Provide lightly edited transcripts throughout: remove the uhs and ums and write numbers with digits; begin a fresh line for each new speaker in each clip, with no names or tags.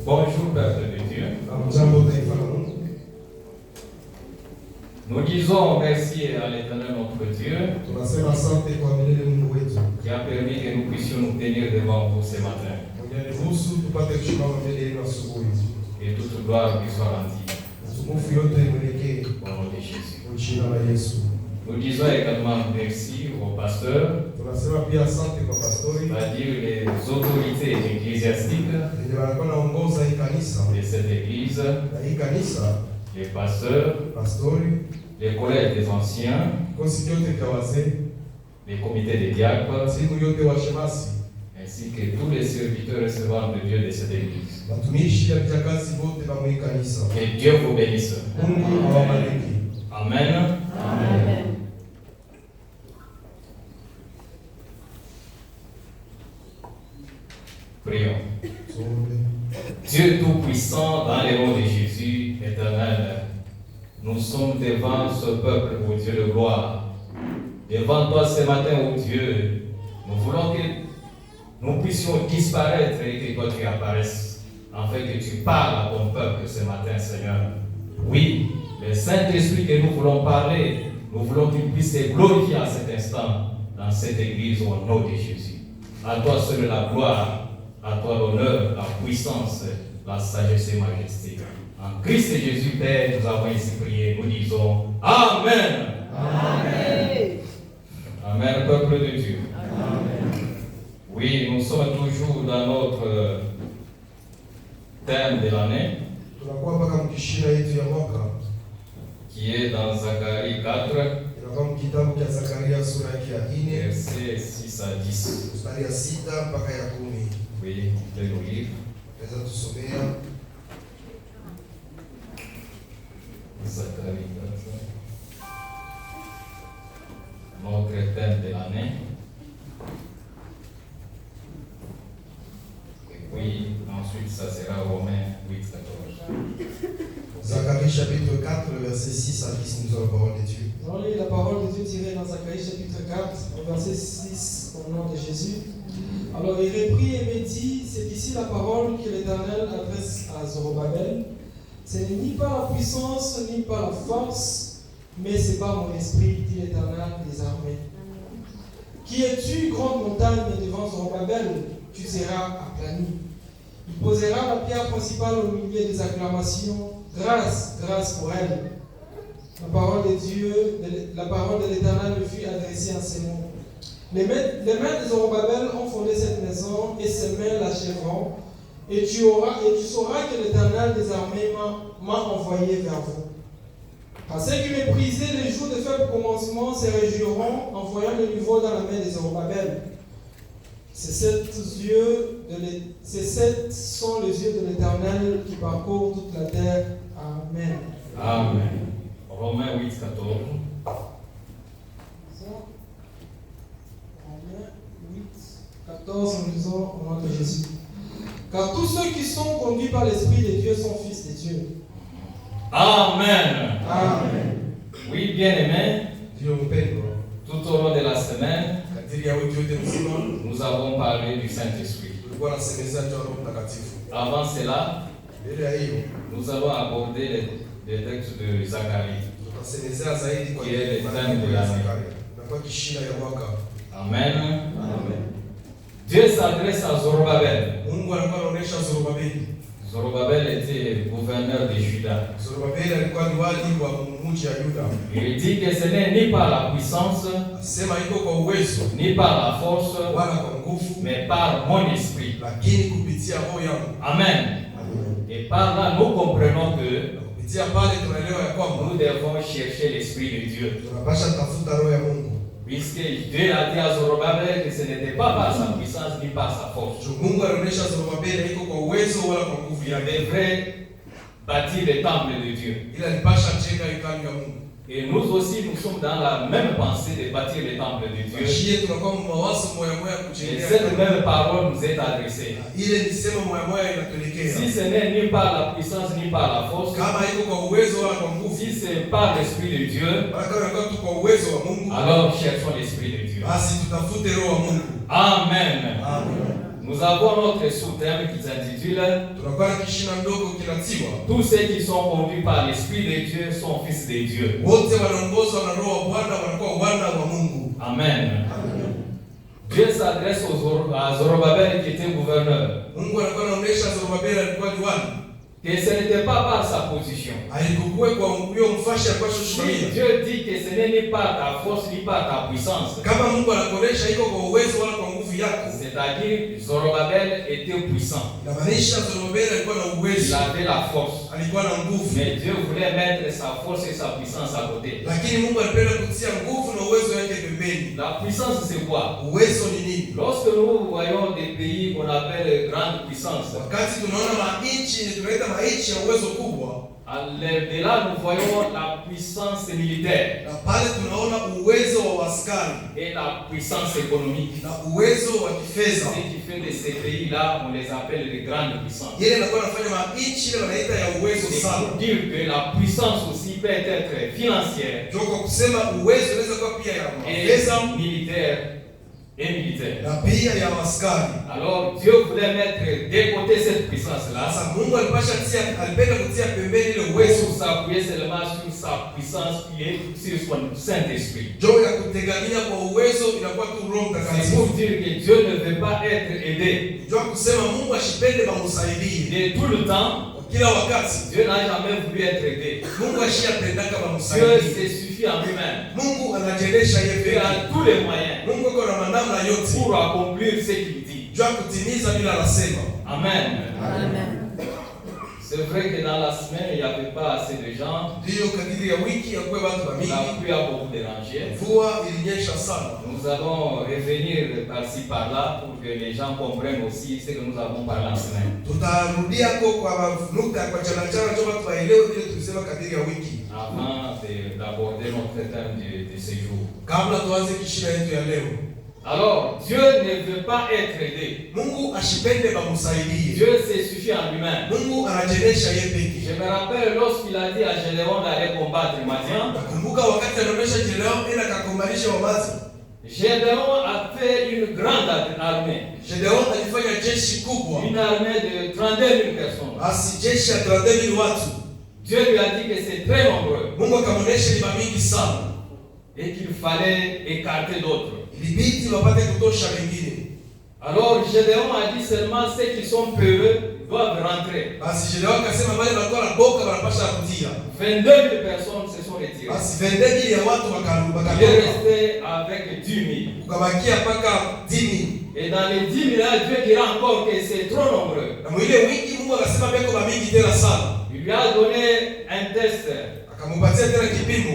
Bonjour, peuple de Dieu. Nous disons merci à l'Éternel notre Dieu qui a permis que nous puissions nous tenir devant vous ce matin. Et toute gloire lui soit rendue. Au nom de Jésus. Nous disons également merci aux pasteurs, c'est-à-dire les autorités ecclésiastiques de cette église, les pasteurs, les collègues des anciens, les comités des diacres, ainsi que tous les serviteurs recevant de Dieu de cette église. Que Dieu vous bénisse. Amen.
Amen.
Prions. Dieu Tout-Puissant, dans le nom de Jésus, Éternel, nous sommes devant ce peuple, ô Dieu de gloire. Devant toi ce matin, ô Dieu, nous voulons que nous puissions disparaître et que toi tu apparaisses, afin que tu parles à ton peuple ce matin, Seigneur. Oui, le Saint-Esprit que nous voulons parler, nous voulons qu'il puisse te glorifier à cet instant, dans cette église, au nom de Jésus. À toi seul la gloire, à toi l'honneur, la puissance, la sagesse et majesté. En Christ Jésus, Père, nous avons ainsi prié. Nous disons Amen.
Amen.
Amen, peuple de Dieu.
Amen.
Oui, nous sommes toujours dans notre thème de l'année, qui est dans Zacharie 4, versets 6 à 10. Oui, vous pouvez nous lire. Zacharie 4. Notre thème de l'année. Et puis, ensuite, ça sera Romains 8, 14.
Zacharie chapitre 4, verset 6 à 10, nous avons la parole de Dieu.
Nous allons lire la parole de Dieu tirée dans Zacharie chapitre 4, verset 6, au nom de Jésus. Alors il reprit et me dit, c'est ici la parole que l'Éternel adresse à Zorobabel. Ce n'est ni par la puissance, ni par la force, mais c'est par mon esprit, dit l'Éternel des armées. Qui es-tu, grande montagne, devant Zorobabel? Tu seras aplani. Il posera la pierre principale au milieu des acclamations. Grâce, grâce pour elle. La parole de Dieu, la parole de l'Éternel me fut adressée en ces mots. Les mains de Zorobabel ont fondé cette maison et ses mains l'achèveront. Et tu sauras que l'Éternel des armées m'a envoyé vers vous. À ceux qui méprisaient les jours de faible commencement se réjouiront en voyant le niveau dans la main de Zorobabel. Ces sept sont les yeux de l'Éternel qui parcourent toute la terre. Amen.
Amen. Romains 8, 14.
Romains 8, 14, nous lisons au nom de Jésus. Car tous ceux qui sont conduits par l'Esprit de Dieu sont fils de Dieu.
Amen.
Amen.
Oui, bien-aimés, tout au long de la semaine, nous avons parlé du Saint-Esprit. Avant cela, nous avons abordé les textes de Zacharie, qui est le thème de l'année. Amen.
Amen.
Dieu s'adresse à Zorobabel. Zorobabel était gouverneur de Juda. Il dit que ce n'est ni par la puissance, ni par la force, mais par mon esprit. Amen. Et par là, nous comprenons que nous devons chercher l'Esprit de Dieu. Puisque Dieu a dit à Zorobabel que ce n'était pas par sa puissance ni par sa force. Il devrait bâtir le temple de Dieu. Et nous aussi, nous sommes dans la même pensée de bâtir le temple de Dieu. Et cette même parole nous est adressée. Si ce n'est ni par la puissance ni par la force, si c'est par l'Esprit de Dieu, alors cherchons l'Esprit de Dieu. Amen. Nous avons notre sous-thème qui s'intitule
tunakuwa na kishina ndogo kinatiwa
tous ceux qui sont conduits par l'Esprit de Dieu sont fils de Dieu.
wote wanaongozwa na roho wa Bwana wanakuwa wana wa Mungu.
Amen. Dieu s'adresse à Zorobabel qui était gouverneur.
Mungu anakuwa anaonesha Zorobabeli alikuwa diwani.
Que ce n'était pas par sa position.
Alikuwa kwa huyo mfashi alikuwa shoshimia.
Dieu dit que ce n'est ni par ta force ni par ta puissance.
Kama Mungu anakuonesha iko kwa uwezo wala kwa nguvu yako.
C'est-à-dire Zorobabel était puissant.
Inamaanisha Zorobabeli alikuwa na
Il
uwezo.
avait la force.
Alikuwa na nguvu.
Mais Dieu voulait mettre sa force et sa puissance à côté.
Lakini Mungu alipenda kutia nguvu na uwezo wake pembeni.
La puissance c'est quoi?
Uwezo ni nini?
Lorsque nous voyons des pays qu'on appelle grandes puissances,
Wakati tunaona mainchi tunaita mainchi ya uwezo kubwa.
de là nous voyons la puissance militaire
Na pale tunaona uwezo wa askari
et la puissance économique.
na uwezo wa kifedha.
Ce qui fait de ces pays-là, on les appelle les grandes puissances.
Yeye anakuwa anafanya mainchi ile wanaita ya uwezo
C'est
sana.
pour dire que la puissance aussi peut être financière
Ndio kwa kusema uwezo unaweza kuwa pia ya
et
pesa
militaire et militaire.
na pia ya askari.
Alors Dieu voulait mettre de côté cette puissance-là
Sasa Mungu alipenda kutia pembeni ile uwezo
pour s'appuyer seulement sur sa puissance qui est sur son Saint-Esprit.
juu ya kutegemea kwa uwezo inakuwa tu Roho
C'est
Mtakatifu.
pour dire que Dieu ne veut pas être aidé.
Ndio kusema Mungu ashipende bamsaidie
De tout le temps,
kila wakati.
Dieu n'a jamais voulu être aidé.
Mungu ashiyapendaka
Dieu
bamsaidie.
se suffit en lui-même.
Mungu anajiendesha yeye
Dieu
pekee.
a tous les moyens
Mungu ako na namna yote
pour accomplir ce qu'il dit.
juu ya kutimiza bila anasema.
Amen.
Amen.
C'est vrai que dans la semaine, il n'y avait pas assez de gens.
Ndio kadiri ya wiki ya kwa watu
La
mingi.
pluie a beaucoup dérangé.
Mvua ilinyesha sana.
Nous allons revenir par-ci par-là pour que les gens comprennent aussi ce que nous avons parlé en semaine.
Tutarudia kwa nukta kwa jana ndio watu waelewe vile tulisema kadiri ya wiki.
Avant d'aborder notre thème de ce jour.
Kabla tuanze kishina yetu ya leo.
Alors, Dieu ne veut pas être aidé.
Mungu ashipende bamsaidie.
Dieu se suffit en lui-même.
Mungu anajiendesha yeye pekee.
Je me rappelle lorsqu'il a dit à Gédéon d'aller combattre Madian.
Nakumbuka wakati anaonesha Gideon ila akakomalisha Wamazi.
Gédéon a fait une grande armée.
Gideon alifanya jeshi kubwa.
Une armée de 32 000 personnes.
Basi jeshi ya 32,000 watu.
Dieu lui a dit que c'est très nombreux.
Mungu akamuonesha ni mingi sana.
Et qu'il fallait écarter d'autres.
Ilibidi wapate kutosha wengine.
Alors Gédéon a dit seulement ceux qui sont peureux doivent rentrer.
Basi Gideon akasema wale walikuwa na boka wanapasha kutia.
22 000 personnes se sont retirées.
Basi 22,000 ya watu
Il est
wakatoka.
resté avec 10 000.
Kukabakia mpaka 10,000.
Et dans les 10 000 là, Dieu dira encore que c'est trop nombreux.
Na mwile wiki Mungu akasema beko mingi tena sana.
Il lui a donné un test.
Akamupatia tena kipimo.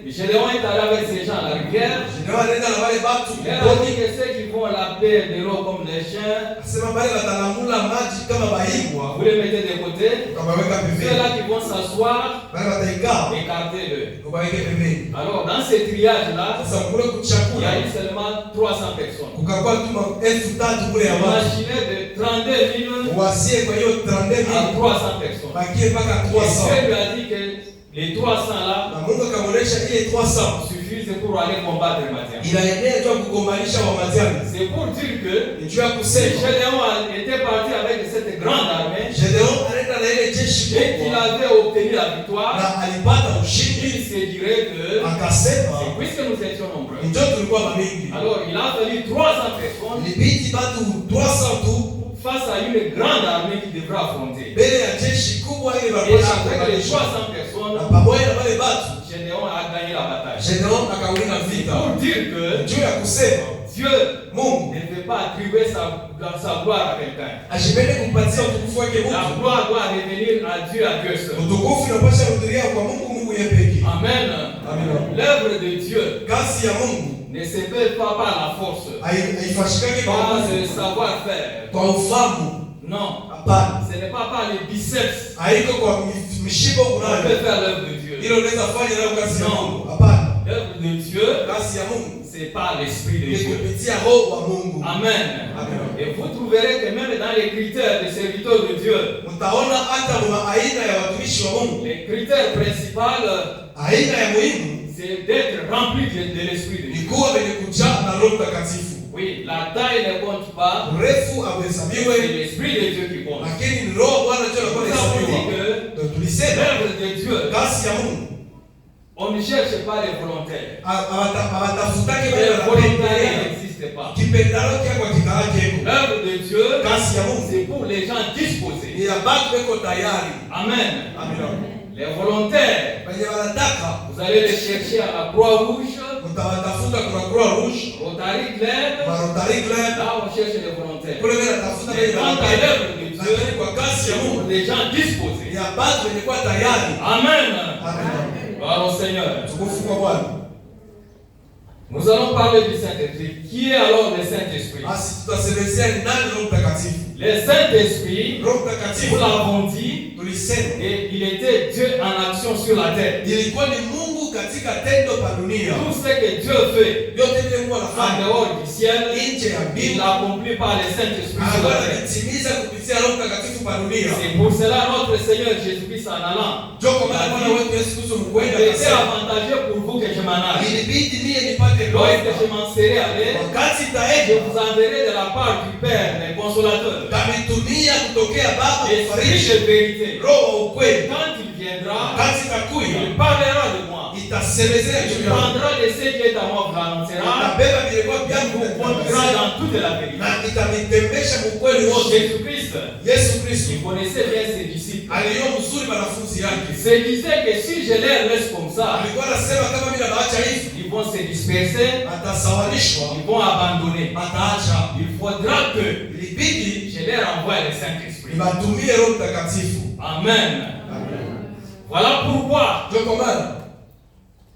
Gédéon est allé avec ces gens à la rivière.
Gideon anaenda na wale watu.
Il a dit que ceux qui vont la paix de l'eau comme les chiens,
Akasema wale watalamula maji kama baigwa.
vous les mettez de côté.
Ukawaweka pembeni.
Ceux-là qui vont s'asseoir,
Wale wataikaa.
écartez-le.
Ukawaweke pembeni.
Alors dans ce triage-là,
Sasa kule
il y
kuchakula.
a eu seulement 300 personnes.
Kukakuwa tu 1,000 kule ya watu.
Imaginez de 32 000
Wasie kwa hiyo
à
32,000
300 personnes.
bakie mpaka
Et
300.
Dieu lui a dit que les 300 là
Na Mungu akamuonesha ile 300
suffisent pour aller combattre Madian.
inaenea tu kugomanisha wa Madiani.
C'est pour dire que
Ni juu ya kusema
Gédéon était parti avec cette grande armée
Gideon anaenda na ile jeshi
et qu'il
kubwa
avait obtenu la victoire.
na alipata ushindi.
Il se dirait que
Akasema
puisque nous étions nombreux,
ndio tulikuwa mingi.
alors il a fallu 300 personnes
Ilibidi batu 300 tu
face à une grande armée qui devra affronter.
mbele ya jeshi kubwa ile
Et
barabara
avec les
kugomanisha.
300 personnes,
Na pamoja na wale batu
Gédéon a gagné la bataille.
Gideon akawina vita.
Pour dire que
Juu ya kusema
Dieu
Mungu
ne peut pas attribuer sa gloire à quelqu'un.
ashipende kumpatia utukufu wake
La
Mungu.
gloire doit revenir à Dieu seul.
Utukufu unapaswa kurudia kwa Mungu, Mungu yeye pekee.
Amen.
Amen.
L'œuvre de Dieu
Kazi ya Mungu
ne se fait pas par la force,
haifashikake kwa
par
nguvu,
le savoir-faire.
kwa ufahamu.
Non,
Hapana,
ce n'est pas par les biceps
haiko kwa mishipo
qu'on
unayo.
peut faire l'œuvre de Dieu.
Hilo unaweza fanya nayo kazi ya
No.
Mungu. Hapana,
L'œuvre de Dieu,
kazi ya Mungu
c'est par l'Esprit de
ni
Dieu.
kupitia Roho wa Mungu.
Amen.
Amen.
Et vous trouverez que même dans les critères des serviteurs de Dieu,
Mtaona hata mwa aina ya watumishi wa Mungu,
les critères principaux,
aina ya muhimu
c'est d'être rempli de l'Esprit de
ni
Dieu.
kuwa wenye kujaa na Roho Mtakatifu.
Oui, la taille ne compte pas.
urefu
C'est
auhesabiwe,
l'Esprit de Dieu qui compte.
lakini ni roho Bwana ndio anakuwa
Nous avons dit
anahesabiwa.
que
Ndio tulisema
l'œuvre de Dieu,
kazi ya Mungu
on ne cherche pas les volontaires.
hawatafutake
Les
wale
volontariats
wanapendea
n'existent pas.
kipendaro kyako kikaakeko.
L'œuvre de Dieu,
Kazi ya Mungu
c'est pour les gens disposés.
ni ya batu weko tayari.
Amen.
Amina.
Les volontaires,
Wenye wanataka
vous allez les chercher à la Croix-Rouge,
mtawatafuta kwa Croix Rouge,
Rotary Club.
kwa Rotary Club,
Là, on cherche les volontaires.
kule vile natafuta
Mais
wenye
quant à
wanapenda.
l'œuvre de Dieu,
Lakini kwa kazi ya
c'est pour
Mungu
des gens
ni
disposés.
ya batu wenye kuwa tayari.
Amen.
Amina.
Gloire au Seigneur.
Tukufu kwa Bwana.
Nous allons parler du Saint-Esprit. Qui est alors le Saint-Esprit?
Basi tutasemezea ni nani Roho Mtakatifu.
Le Saint-Esprit,
Roho
nous
Mtakatifu
l'avons dit,
tulisema
et il était Dieu en action sur la terre.
ilikuwa ni Mungu katika tendo pa dunia.
Tout ce que Dieu fait
Vyote vile Mungu
en
anafanya
dehors du ciel,
nje ya
il
mbingu
l'accomplit par le Saint-Esprit sur
anakuwa
la terre.
anatimiza kupitia Roho Mtakatifu pa dunia.
C'est pour cela notre Seigneur Jésus-Christ en allant.
Ndio kwa maana Bwana wetu Yesu Kristo mkwenda
Il était
akasema,
avantageux pour vous que je m'en aille.
ilibidi mie nipate
Lorsque je
roho
m'en serai allé,
wakati
je
taenda
vous enverrai de la part du Père, les consolateurs,
tamitumia kutokea Baba
l'Esprit
kufariji
de vérité.
roho wa ukweli.
Quand il viendra,
Wakati takuya
il parlera de moi.
itasemezea
Il
juu yangu,
prendra de ce qui est à moi, vous l'annoncera,
itabeba vilikuwa
il
vyangu
vous conduira dans toute la vérité.
na itamitembesha ukweli wote.
Jésus-Christ,
Yesu Kristo
il connaissait bien ses disciples.
aliyo mzuri wanafunzi
Il
yake,
se disait que si je les laisse comme ça,
alikuwa anasema kama mimi nabaacha hivi
ils vont se disperser,
atasawanishwa,
ils vont abandonner.
ataacha.
Il faudra que
Ilibidi
je leur envoie le Saint-Esprit.
nibatumie Roho Mtakatifu.
Amen. Voilà pourquoi
Ndio kwa maana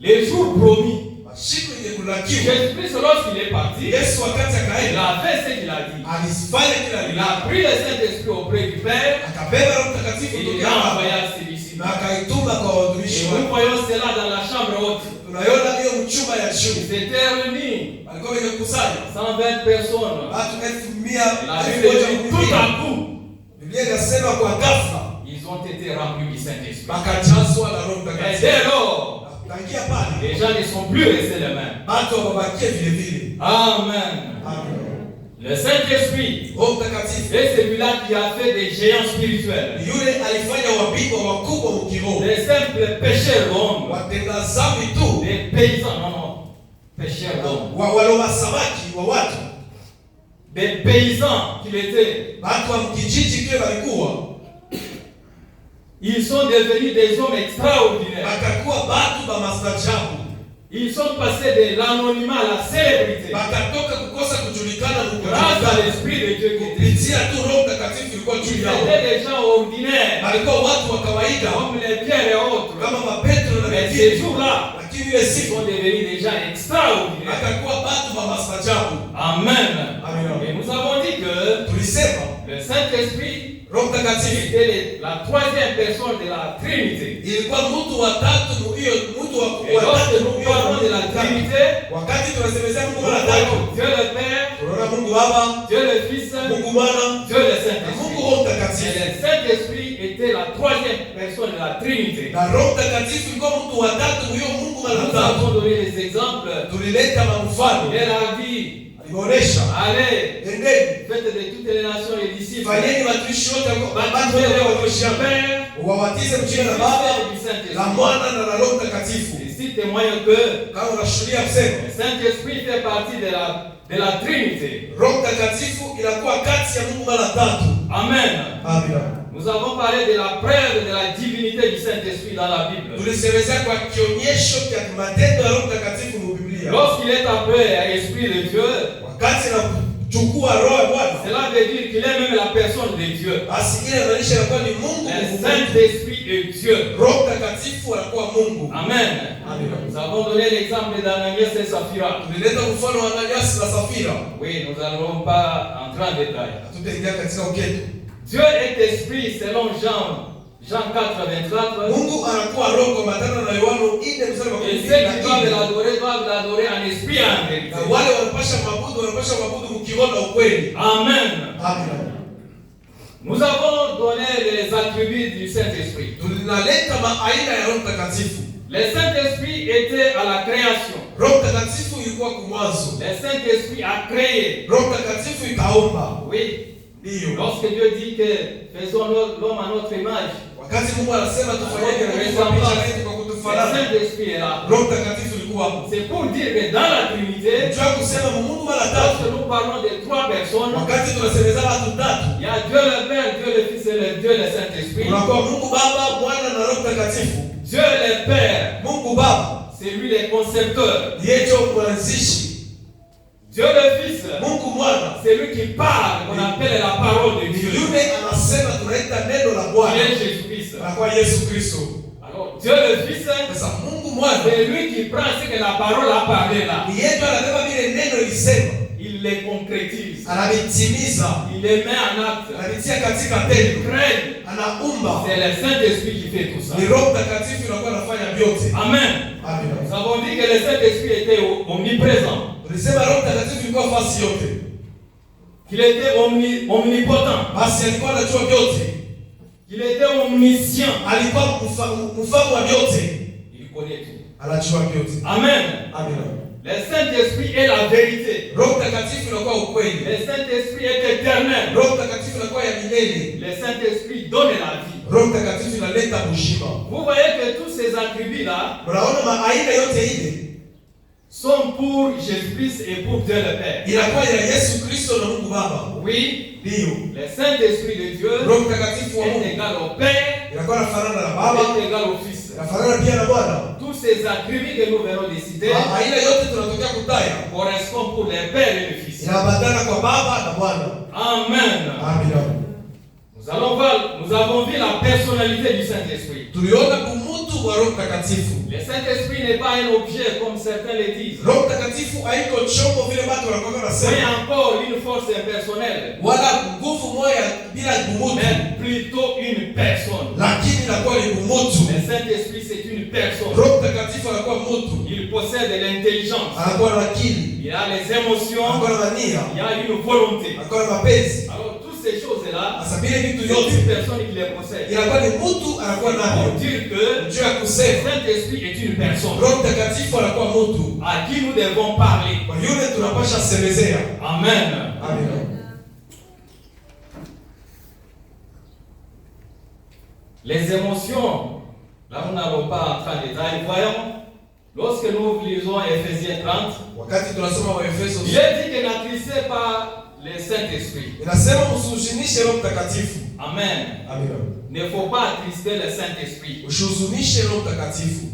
les jours promis,
masiku yenye kulakiwa
Jésus-Christ, lorsqu'il est parti,
Yesu wakati
il
akaenda
a fait ce qu'il a dit.
alifanya kila
Il
lila,
a pris le Saint-Esprit auprès du Père
akabeba Roho Mtakatifu
et il
kutokea
l'a
Baba
envoyé à ses disciples.
na akaituma kwa
Et
watumishi
nous
wake.
voyons cela dans la chambre haute.
Tunaiona hiyo mchumba ya
Ils
juu,
étaient réunis,
walikuwa wenye kukusanya
120 personnes.
watu 1,000,
Et la
1,000
Bible dit, tout à coup,
Biblia inasema kwa ghafla
ils ont été remplis du Saint-Esprit.
wakajazwa na Roho
Et
Mtakatifu.
dès lors,
Tangia pale
les gens ne sont plus restés les mêmes.
watu wababakie vile vile.
Amen.
Amen.
Le Saint-Esprit
Roho Mtakatifu
est celui-là qui a fait des géants spirituels.
ni yule alifanya wabingwa wakubwa wa kiroho,
Des simples pêcheurs d'hommes.
watenda dhambi tu,
Des paysans, non, pêcheurs d'hommes.
walowa samaki wa watu,
Des paysans qu'il était.
watu wa kijiji kile walikuwa
Ils sont devenus des hommes extraordinaires.
wakakuwa batu ba mastajabu,
Ils sont passés de l'anonymat à la célébrité.
wakatoka kukosa kujulikana
Grâce à l'Esprit de Dieu qui était.
kupitia tu Roho Mtakatifu ilikuwa
Ils
juu yao.
étaient des gens ordinaires,
Walikuwa watu wa kawaida
comme les Pierre et autres.
kama mapetro na
Mais ces
wengine,
jours-là,
lakini ile
ils
siku
sont devenus des gens extraordinaires.
wakakuwa batu ba mastajabu.
Amen.
Amen.
Et nous avons dit que
Tulisema
le Saint-Esprit
Roho Mtakatifu
était la troisième personne de la Trinité.
ilikuwa mtu wa tatu hiyo, mtu wa
Et lorsque
tatu
nous parlons de la Trinité,
wakati tunasemezea Mungu
nous
mara tatu,
voyons Dieu le Père,
tunaona Mungu Baba,
Dieu le Fils,
Mungu Mwana
Dieu le
na
Saint-Esprit.
Mungu Roho
Et
Mtakatifu.
le Saint-Esprit était la troisième personne de la Trinité.
Na Roho Mtakatifu ilikuwa mtu wa tatu huyo Mungu mara
Nous
tatu.
avons donné des exemples.
Tulileta mfano,
Il a dit,
alionyesha
allez,
endeni,
faites de toutes les nations les disciples.
fanyeni watumishi wote
Baptisez-les au nom du
wa
Père,
wawatize
du
mjina la
Fils
Baba
et du
la
Saint-Esprit.
Mwana na la Roho Mtakatifu.
Ici témoigne que
Kama unashuhudia kusema
le Saint-Esprit fait partie de la Trinité.
Roho Mtakatifu inakuwa kati ya Mungu mara tatu.
Amen.
Amina.
Nous avons parlé de la preuve de la divinité du Saint-Esprit dans la Bible.
Tulisemezea kwa kionyesho cha matendo ya Roho Mtakatifu mu Biblia.
Lorsqu'il est appelé Esprit de Dieu,
Wakati anachukua roho ya Bwana,
cela veut dire qu'il est même la personne de Dieu.
basi ile inamaanisha inakuwa ni Mungu.
Le Saint-Esprit est Dieu.
Roho Mtakatifu anakuwa Mungu.
Amen.
Amina.
Nous avons donné l'exemple d'Ananias et Saphira.
Tulileta mfano wa Ananias na Safira.
Oui, nous n'allons pas entrer en détail.
Hatutaingia katika uketo.
Dieu est esprit selon Jean 4, 24.
Mungu anakuwa roho kwa matano na Yohana 4 mstari wa
Et ceux qui doivent
14.
l'adorer en esprit et en vérité.
Na wale wanapasha mabudu mkiroho na ukweli.
Amen.
Amina.
Nous avons donné les attributs du Saint-Esprit.
Tunaleta maaina ya Roho Mtakatifu.
Le Saint-Esprit était à la création.
Roho Mtakatifu ilikuwa kumwanzo.
Le Saint-Esprit a créé.
Roho Mtakatifu ikaumba.
Oui.
Ndio.
Lorsque Dieu dit que faisons l'homme à notre image,
Wakati Mungu anasema tufanyeni kwa picha yetu kwa
le
kutufanana.
Saint-Esprit est là.
Roho Mtakatifu ilikuwa hapo.
C'est pour dire que dans la Trinité,
Tunataka kusema Mungu mara tatu.
lorsque nous parlons de trois personnes,
Wakati tunasemeza watu tatu.
il y a Dieu le Père, Dieu le Fils et Dieu le Saint-Esprit.
Unakuwa Mungu Baba, Mwana na Roho Mtakatifu.
Dieu le Père,
Mungu Baba
c'est lui le concepteur.
ndiye ndio mwanzishi.
Dieu le Fils,
Mungu Mwana
c'est lui qui parle, on appelle la parole de
ni
Dieu.
yule anasema tunaita neno la Bwana.
Il est Jésus-Christ.
Anakuwa Yesu Kristo.
Alors, Dieu le Fils,
Sasa Mungu Mwana
c'est lui qui prend ce que la parole a parlé là.
ni yeye ndio anabeba vile neno lisema,
Il les concrétise.
anavitimiza,
Il les met en acte.
anavitia katika
Il
tendo,
crée.
anaumba.
C'est le Saint-Esprit qui fait tout ça.
Ni Roho Mtakatifu anakuwa anafanya vyote.
Amen.
Amen.
Nous avons dit que le Saint-Esprit était omniprésent.
Tulisema Roho Mtakatifu ilikuwa fasi yote.
Qu'il était omnipotent.
Basi alikuwa anajua vyote.
Qu'il était omniscient.
Alikuwa mfahamu wa vyote.
Il connaît tout.
Anajua vyote.
Amen.
Amen.
Le Saint-Esprit est la vérité.
Roho Mtakatifu inakuwa ukweli.
Le Saint-Esprit est éternel.
Roho Mtakatifu inakuwa ya milele.
Le Saint-Esprit donne la vie.
Roho Mtakatifu inaleta uzima.
Vous voyez que tous ces attributs-là
Unaona aina yote ile
sont pour Jésus-Christ et pour Dieu le Père.
inakuwa ya Yesu Kristo na Mungu Baba.
Oui,
Ndio.
le Saint-Esprit de Dieu
Roho Mtakatifu wa
est
Mungu
égal au Père,
inakuwa inafanana na Baba,
est égal au Fils.
inafanana pia na Bwana.
Tous ces attributs que nous venons de citer
Aina yote tunatokea kutaya
correspondent pour le Père et le Fils.
inaambatana kwa Baba na Bwana.
Amen.
Amina.
Nous avons vu la personnalité du Saint-Esprit.
Tuliona umutu wa Roho Mtakatifu.
Le Saint-Esprit n'est pas un objet comme certains le disent,
Roho Mtakatifu haiko chombo vile watu wanakuwa
mais
wanasema,
encore une force impersonnelle,
wala nguvu moja bila umutu,
mais plutôt une personne.
lakini inakuwa ni umutu.
Le Saint-Esprit, c'est une personne.
Roho Mtakatifu anakuwa mutu,
Il possède l'intelligence,
anakuwa na akili,
il a les émotions,
anakuwa na mania,
il a une volonté.
anakuwa na mapenzi.
Alors, toutes ces choses-là,
Sasa vile vitu
c'est
yote
une personne qui les possède.
inakuwa ni mutu anakuwa
Pour
navyo.
dire que
Juu ya
le
kusema
Saint-Esprit est une personne
Roho Mtakatifu anakuwa mutu,
à qui nous devons parler.
kwa yule tunapasha semezea.
Amen.
Amina.
Les émotions, là nous n'allons pas entrer en détail. Voyons, lorsque nous lisons Ephésiens 30,
Wakati tunasoma wa Efeso,
il est dit que n'attristez pas le Saint-Esprit.
inasema msihuzunishe Roho Mtakatifu.
Amen.
Amina.
Il ne faut pas attrister le Saint-Esprit.
Usihuzunishe Roho Mtakatifu.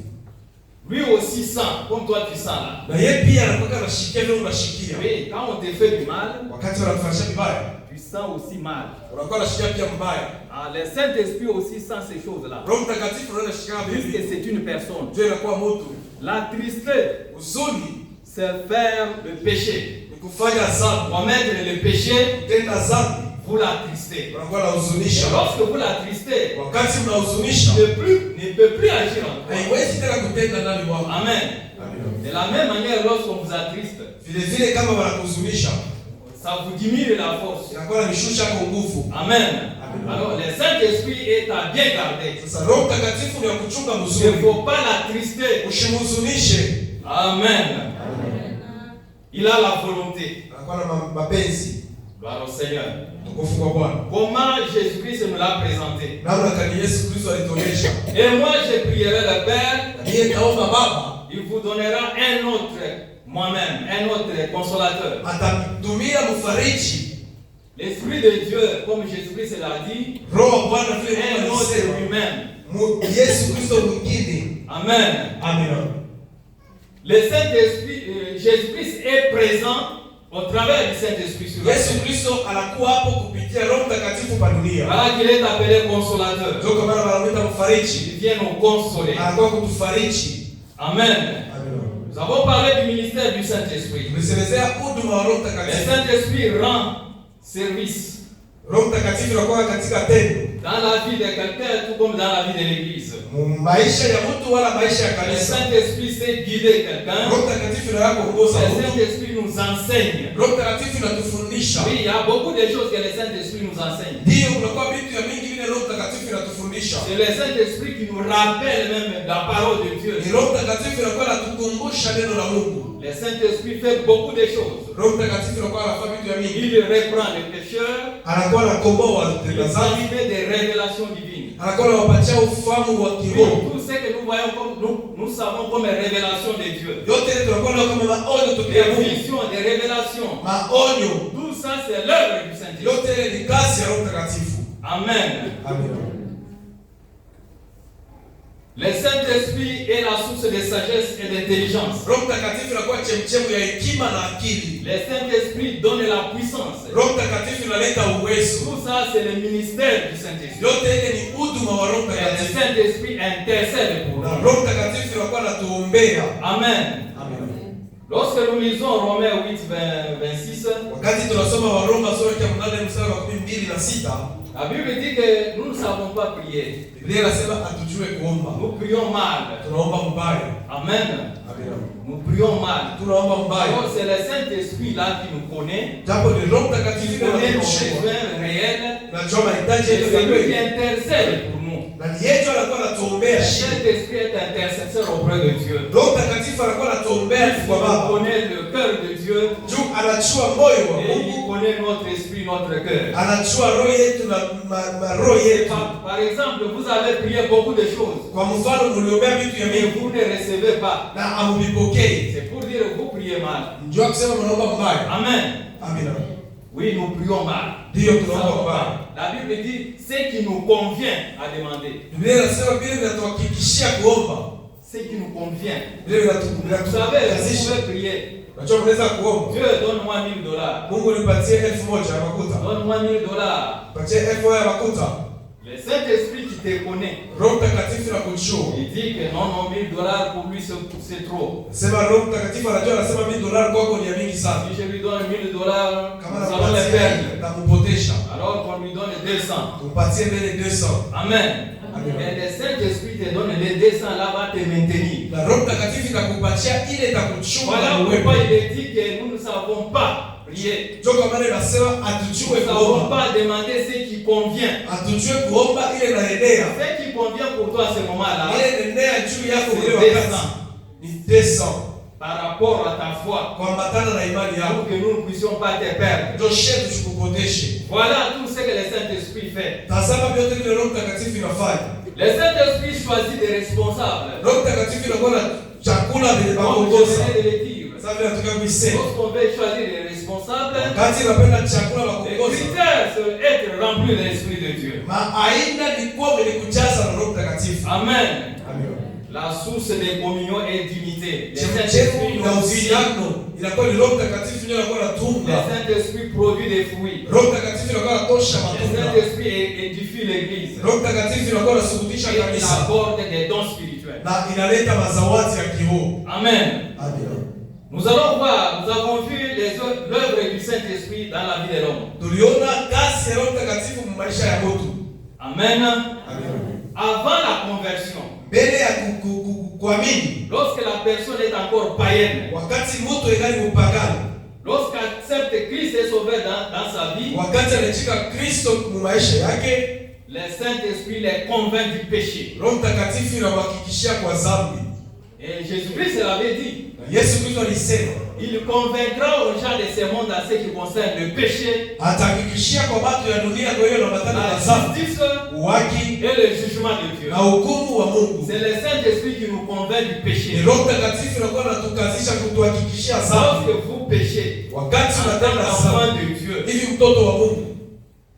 Lui aussi sent, comme toi tu sens là.
Na yeye pia anakuwa anashikia vile unashikia.
Oui, quand on te fait du mal,
Wakati wanakufanyisha vibaya,
tu sens aussi mal.
unakuwa unashikia pia mbaya.
Ah, le Saint-Esprit aussi sent ces choses-là.
Roho Mtakatifu anaona anashikia
Puisque
vipi?
c'est une personne.
Ndio inakuwa moto.
La tristesse,
Huzuni
c'est faire le péché.
ni kufanya dhambi.
Commettre le péché,
Kutenda dhambi
vous l'attristez.
unakuwa
Et
unahuzunisha.
lorsque vous l'attristez,
Wakati mnahuzunisha,
ne peut plus agir en toi.
haiwezi tena kutenda ndani mwako.
Amen.
Amina.
De la même manière, lorsqu'on vous attriste,
Vile vile kama wanakuhuzunisha,
ça vous diminue la force.
inakuwa inashusha kwa nguvu.
Amen.
Amen.
Alors, le Saint-Esprit est à bien garder.
Sasa Roho Mtakatifu ni wa kuchunga
Il ne
mzuri.
faut pas l'attrister.
Usimhuzunishe.
Amen. Il a la volonté.
Anakuwa na mapenzi.
Gloire au Seigneur.
Tukufu kwa Bwana.
Comment Jésus-Christ nous l'a présenté.
Namna kani Yesu Kristo alituonyesha.
Et moi, je prierai le Père,
Ndiye taomba Baba
il vous donnera un autre, moi-même, un autre consolateur.
atamtumia mfariji.
L'Esprit de Dieu, comme Jésus-Christ l'a dit,
Roho wa Bwana vile
un
Mungu
autre
alisema.
lui-même.
Yesu Kristo mwingine.
Amen.
Amina.
Le Saint-Esprit, Jésus-Christ est présent au travers du Saint-Esprit sur la
Yesu
terre.
Kristo anakuwa hapo kupitia Roho Mtakatifu pa dunia.
Voilà qu'il est appelé consolateur.
Ndio kwa maana wanamuita mfariji.
Il vient nous consoler.
Anakuwa kutufariji.
Amen.
Amina.
Nous avons parlé du ministère du Saint-Esprit.
Tumesemezea huduma wa Roho
Le
Mtakatifu.
Saint-Esprit rend service.
Roho Mtakatifu anakuwa katika tendo.
Dans la vie de quelqu'un, tout comme dans la vie de l'église.
Maisha ya mtu wala maisha ya
Le
kanisa.
Saint-Esprit sait guider quelqu'un.
Roho Mtakatifu anakuongoza
Le
mtu.
Saint-Esprit nous enseigne.
Roho Mtakatifu anatufundisha.
Oui, il y a beaucoup de choses que le Saint-Esprit nous enseigne.
Ndio kunakuwa vitu ya mingi vile Roho Mtakatifu anatufundisha.
C'est le Saint-Esprit qui nous rappelle même la parole de Dieu.
Ni Roho Mtakatifu anakuwa anatukumbusha neno la Mungu.
Le Saint-Esprit fait beaucoup de choses.
Roho Mtakatifu anakuwa anafanya vitu ya mingi.
Il reprend les pécheurs.
Anakuwa anakomboa
Il
watenda
nous
dhambi.
met des révélations divines.
Anakuwa anawapatia ufahamu wa
Oui,
kiroho.
tout ce que nous voyons comme nous savons comme révélation de Dieu.
Yote ile tunakuwa nayo kama maonyo
Des
tokea Mungu.
visions, des révélations.
Maonyo.
Tout ça c'est l'œuvre du Saint-Esprit.
Yote ile ni kazi ya Roho Mtakatifu.
Amen.
Amen.
Le Saint-Esprit est la source de sagesse et d'intelligence.
Roho Mtakatifu anakuwa chemchemu ya hekima na akili.
Le Saint-Esprit donne la puissance.
Roho Mtakatifu inaleta uwezo.
Tout ça c'est le ministère du Saint-Esprit.
Yote ile ni huduma wa Roho
Et le
Mtakatifu.
Saint-Esprit intercède pour
Na
nous.
Roho Mtakatifu anakuwa anatuombea.
Amen.
Amen.
Lorsque nous lisons Romains 8, 26,
Wakati tunasoma Waroma sura ya 8 mstari wa 12 na 6,
la Bible dit que nous ne savons pas prier.
Biblia inasema hatujue kuomba.
Nous prions mal.
Tunaomba mbaya.
Amen.
Amen.
Nous prions mal.
Tunaomba mbaya.
Alors c'est le Saint-Esprit là qui nous connaît.
Japo ni Roho
Qui
Mtakatifu
connaît nos
anatushika.
besoins réels.
Najua mahitaji
C'est
yetu ya
celui qui
kweli.
intercède pour nous.
Na ni yetu anakuwa
Le
anatuombea shida.
Saint-Esprit est intercesseur auprès de Dieu.
Roho Mtakatifu anakuwa anatuombea
Il
kwa Baba.
connaît le cœur de Dieu.
Juu anachua moyo wa
Et il
Mungu.
connaît notre esprit, notre cœur.
Anachua roho yetu na roho yetu.
Par exemple, vous avez prié beaucoup de choses.
Kwa mfano mliombea vitu ya
Mais
mingi
vous ne recevez pas.
na hamvipokei.
C'est pour dire que vous priez mal.
Njoo kusema mnaomba mbaya.
Amen.
Amina.
Oui, nous prions mal.
Ndio
Nous
tunaomba
savons
mbaya.
pas. La Bible dit ce qui nous convient à demander.
Biblia inasema vile vinatuhakikishia kuomba.
Ce qui nous convient.
Vile
Vous savez, vous
vinatuhakikishia.
pouvez prier.
Unajua mnaweza kuomba.
Dieu, donne-moi $1000.
Mungu nipatie 1000 ya makuta.
Donne-moi $1000.
Patie 1000 ya makuta.
Le Saint-Esprit qui te connaît,
Roho Mtakatifu anakujua.
il dit que non, $1000 pour lui c'est trop.
Sema Roho Mtakatifu anajua, anasema $1000 kwako ni ya mingi sana.
Si je lui donne $1000,
Kama
nous allons les perdre.
nampotesha.
Alors qu'on lui donne 200.
Tumpatie mbele 200.
Amen.
Amen.
Et le Saint-Esprit te donne les 200 là, va te maintenir.
Na Roho Mtakatifu itakupatia ile itakuchunga
Voilà
na
pourquoi
uwepo.
il est dit que nous ne savons pas prier.
Ndio kwa maana nasema
Nous
atujue
ne savons
kuomba.
pas demander ce qui convient.
Atujue kuomba ile inaendea.
Ce qui convient pour toi à ce moment-là,
Ile inaendea juu yako
C'est
ule
200.
wakati. Ni 200.
par rapport à ta foi,
kuambatana na imani yako.
pour que nous ne puissions pas te perdre.
Ndio shetu tukupoteshe.
Voilà tout ce que le Saint-Esprit fait.
Tazama vyote vile Roho Mtakatifu inafanya.
Le Saint-Esprit choisit des responsables.
Roho Mtakatifu inakuwa na chakula vile
Comme je
bakuongoza.
venais de le dire.
Sasa vile tunataka kuisema.
Lorsqu'on veut choisir des responsables,
Wakati napenda chakula
les
bakuongoza.
critères c'est être rempli de l'Esprit de Dieu.
Aina ni kuwa mwenye kujaza na Roho Mtakatifu.
Amen.
Amen.
La source de communion et d'unité. Le
Chemchemu
Saint-Esprit
na
nous unit.
uhusiano inakuwa ni Roho Mtakatifu ndio anakuwa
Le
anatunga.
Saint-Esprit produit des fruits.
Roho Mtakatifu anakuwa anatosha
Le
matunda.
Saint-Esprit édifie l'Église.
Roho Mtakatifu anakuwa anasubutisha
Et il
kanisa
apporte des dons spirituels.
na inaleta mazawadi ya kiroho.
Amen.
Amen.
Nous allons voir, nous avons vu l'œuvre du Saint-Esprit dans la vie de l'homme.
Tuliona kazi ya Roho Mtakatifu mu maisha ya mtu.
Amen.
Amen.
Avant la conversion,
Mbele ya kuamini,
lorsque la personne est encore païenne,
wakati mtu ingali mpagani,
lorsqu'elle accepte Christ et sauveur dans sa vie,
wakati anachika Kristo mu maisha yake,
le Saint-Esprit les convainc du péché.
Roho Mtakatifu inamhakikishia kwa dhambi.
Et Jésus-Christ l'avait dit.
Yesu Kristo alisema,
Il convaincra aux gens de ce monde en ce qui concerne le péché,
atahakikishia kwa watu ya dunia kwa hiyo inaambatana na
la
dhambi,
justice
haki
et le jugement de Dieu.
na hukumu wa Mungu.
C'est le Saint-Esprit qui nous convainc du
Ni
péché.
Roho Mtakatifu anakuwa anatukazisha kutuhakikishia dhambi.
Lorsque vous péchez,
Wakati
en tant
unatenda
qu'enfant
dhambi,
de Dieu,
hivi mtoto wa Mungu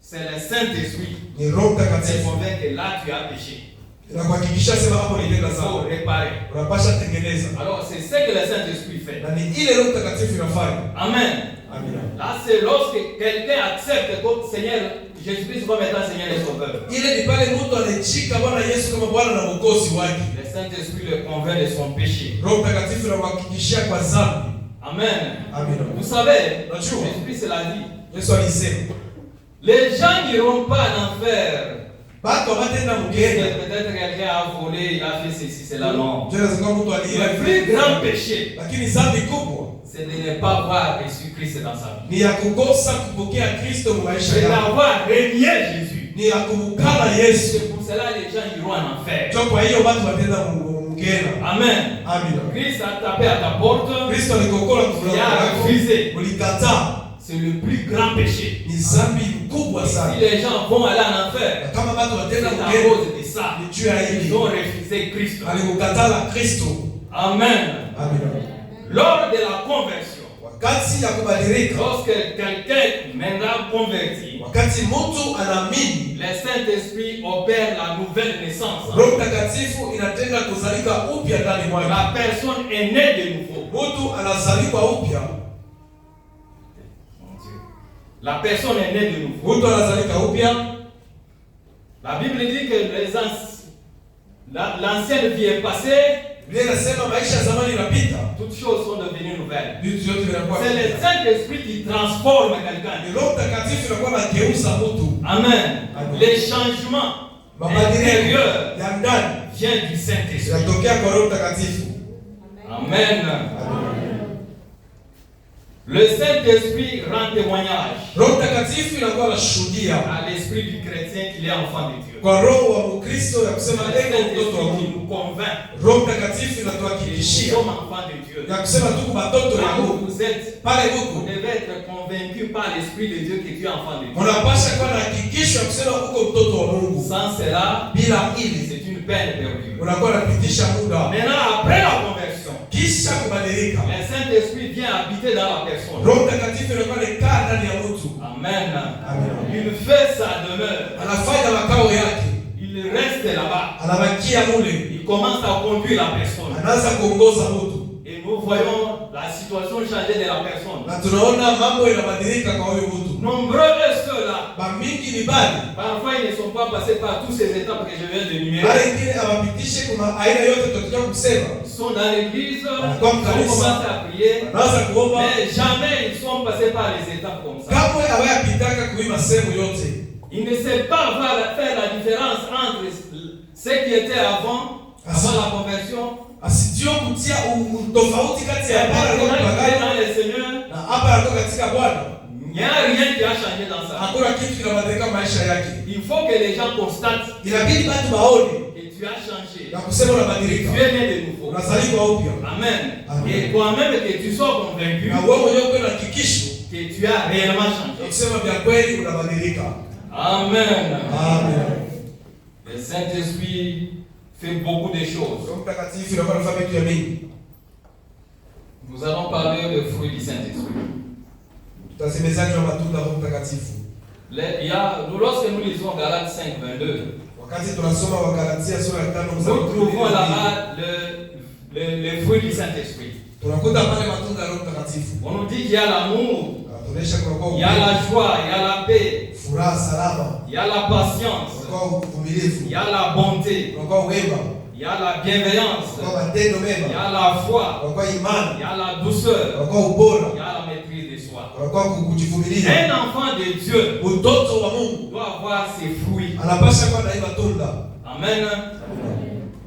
c'est le Saint-Esprit
ni Roho
qui te
Mtakatifu
convainc que là tu as péché.
inakuhakikishia sema hapo nitenda
Il faut
dhambi,
réparer.
unapasha tengeneza,
Alors c'est ce que le Saint-Esprit fait.
na ni ile Roho Mtakatifu inafanya.
Amen.
Amina.
Là c'est lorsque quelqu'un accepte comme Seigneur, Jésus-Christ comme étant Seigneur et Sauveur.
Ile ni pale mtu anachika Bwana Yesu kama Bwana na Mwokozi wake.
Le Saint-Esprit le convainc de son péché.
Roho Mtakatifu anamhakikishia kwa dhambi.
Amen.
Amina.
Vous savez,
Najua.
Jésus-Christ l'a dit.
Yesu alisema,
Les gens n'iront pas en enfer.
Bato abatenda mugenda.
Peut-être quelqu'un a volé, il a fait ceci, c'est la non.
Jana zikuwa mtu aliiba.
Le plus grand péché,
Lakini dhambi kubwa
c'est de ne pas voir Jésus-Christ dans sa vie.
ni ya kukosa kupokea Kristo mu maisha
C'est
yako.
d'avoir renié Jésus.
Ni ya kumkana Yesu.
C'est pour cela que les gens iront en enfer.
Ndio kwa hiyo watu watenda mugenda.
Amen.
Amina.
Christ a tapé à ta porte.
Kristo alikokola
Il
mfulana
a
wako.
refusé.
Ulikataa.
C'est le plus grand péché.
Ni dhambi kubwa
Si
sana.
les gens vont aller en enfer,
Kama watu
c'est
watenda
à
mugenda
cause de ça.
ni juu ya hili.
Ils ont refusé Christ.
Alikukatala Kristo.
Amen.
Amina.
Lors de la conversion,
Wakati ya kubadilika,
lorsque quelqu'un maintenant converti,
wakati mtu anaamini,
le Saint-Esprit opère la nouvelle naissance.
Roho Mtakatifu inatenda kuzalika upya ndani mwake.
La personne est née de nouveau.
Mtu anazaliwa upya.
Mon Dieu. La personne est née de nouveau.
Mtu anazalika upya.
La Bible dit que l'ancienne vie est passée,
Biblia inasema maisha ya zamani inapita.
toutes choses sont devenues nouvelles.
Vitu vyote vinakuwa
C'est le
vipya.
Saint-Esprit qui transforme quelqu'un.
Ni Roho Mtakatifu inakuwa anageuza mtu.
Amen.
Amen.
Les changements
Mabadiliko
intérieurs
ya ndani
viennent du Saint-Esprit.
yanatokea kwa Roho Mtakatifu.
Amen. Le Saint-Esprit rend témoignage
Roho Mtakatifu inakuwa anashuhudia
à l'esprit du chrétien qu'il est enfant de Dieu.
kwa roho wa Mkristo ya
C'est
kusema
le
eko mtoto wa
Saint-Esprit qui
Mungu.
nous convainc
Roho Mtakatifu
que nous
inatuhakikishia
sommes enfants de Dieu.
ya kusema tuko batoto
Là
wa
où
Mungu.
vous êtes,
Pale
vous
huko
devez être convaincu par l'Esprit de Dieu que tu es enfant de Dieu.
unapasha kuwa na hakikisho ya kusema uko mtoto wa Mungu.
Sans cela,
Bila hili
c'est une peine perdue.
unakuwa unapitisha muda.
Maintenant, après la conversion,
Kisha kubadilika,
le Saint-Esprit vient habiter dans la personne.
Roho Mtakatifu inakuwa anakaa ndani ya mtu.
Amen.
Amen.
Il fait sa demeure.
Anafanya makao yake,
Il reste là-bas.
anabakia mule,
Il commence à conduire la personne.
anaanza kuongoza mtu,
Et nous voyons la situation changer de la personne.
na tunaona mambo yanabadilika kwa huyo mtu.
Nombreux est ceux-là.
Bamingi ni bali
Parfois, ils ne sont pas passés par toutes ces étapes que je viens de
bali
numérer.
ingine awapitishe kwa aina yote tutakuja kusema.
Ils sont dans l'église, ils ont
Comme
commencé à prier,
Anaanza kuomba
mais jamais ils sont passés par les étapes comme ça.
kamwe hawayapitaka kuima sehemu yote.
Ils ne savent pas faire la différence entre ce qui était avant la conversion,
Asijue kutia tofauti kati ya hapa
maintenant
na
qu'il est
pagani
dans le Seigneur.
na hapa na katika Bwana.
Il n'y a rien qui a changé dans ça.
Hakuna kitu kinabadilika maisha yake.
Il faut que les gens constatent
Inabidi watu waone
que tu as changé.
na kusema
Tu
unabadilika.
es né de nouveau.
Unazaliwa upya.
Amen.
Amen.
Et toi-même que tu sois convaincu
Na wewe mwenyewe uko na hakikisho
que tu as réellement
na
changé.
kusema vya kweli unabadilika.
Amen.
Amen.
Le Saint-Esprit fait beaucoup de choses.
Roho Mtakatifu anakuwa anafanya vitu ya mingi.
Nous allons parler des fruits du Saint-Esprit.
Tutasemezana matunda ya Roho Mtakatifu.
Lorsque nous lisons Galates 5, 22,
Wakati tunasoma Wagalatia sura ya 5
nous trouvons là-bas les fruits du Saint-Esprit.
tunakuta pale matunda ya Roho Mtakatifu.
On nous dit qu'il y a l'amour,
Tunaonyesha
il y a la joie, il y a la paix,
furaha, salama,
il y a la patience,
unakuwa uvumilivu,
il y a la bonté,
unakuwa wema,
il y a la bienveillance,
unakuwa matendo
il y
mema,
a la foi,
unakuwa
il
imani,
y a la douceur,
unakuwa
il y
ubora,
a la maîtrise de soi.
unakuwa kujivumilia.
Un enfant de Dieu
Mtoto wa Mungu
doit avoir ses fruits.
anapaswa kuwa na hii matunda.
Amen.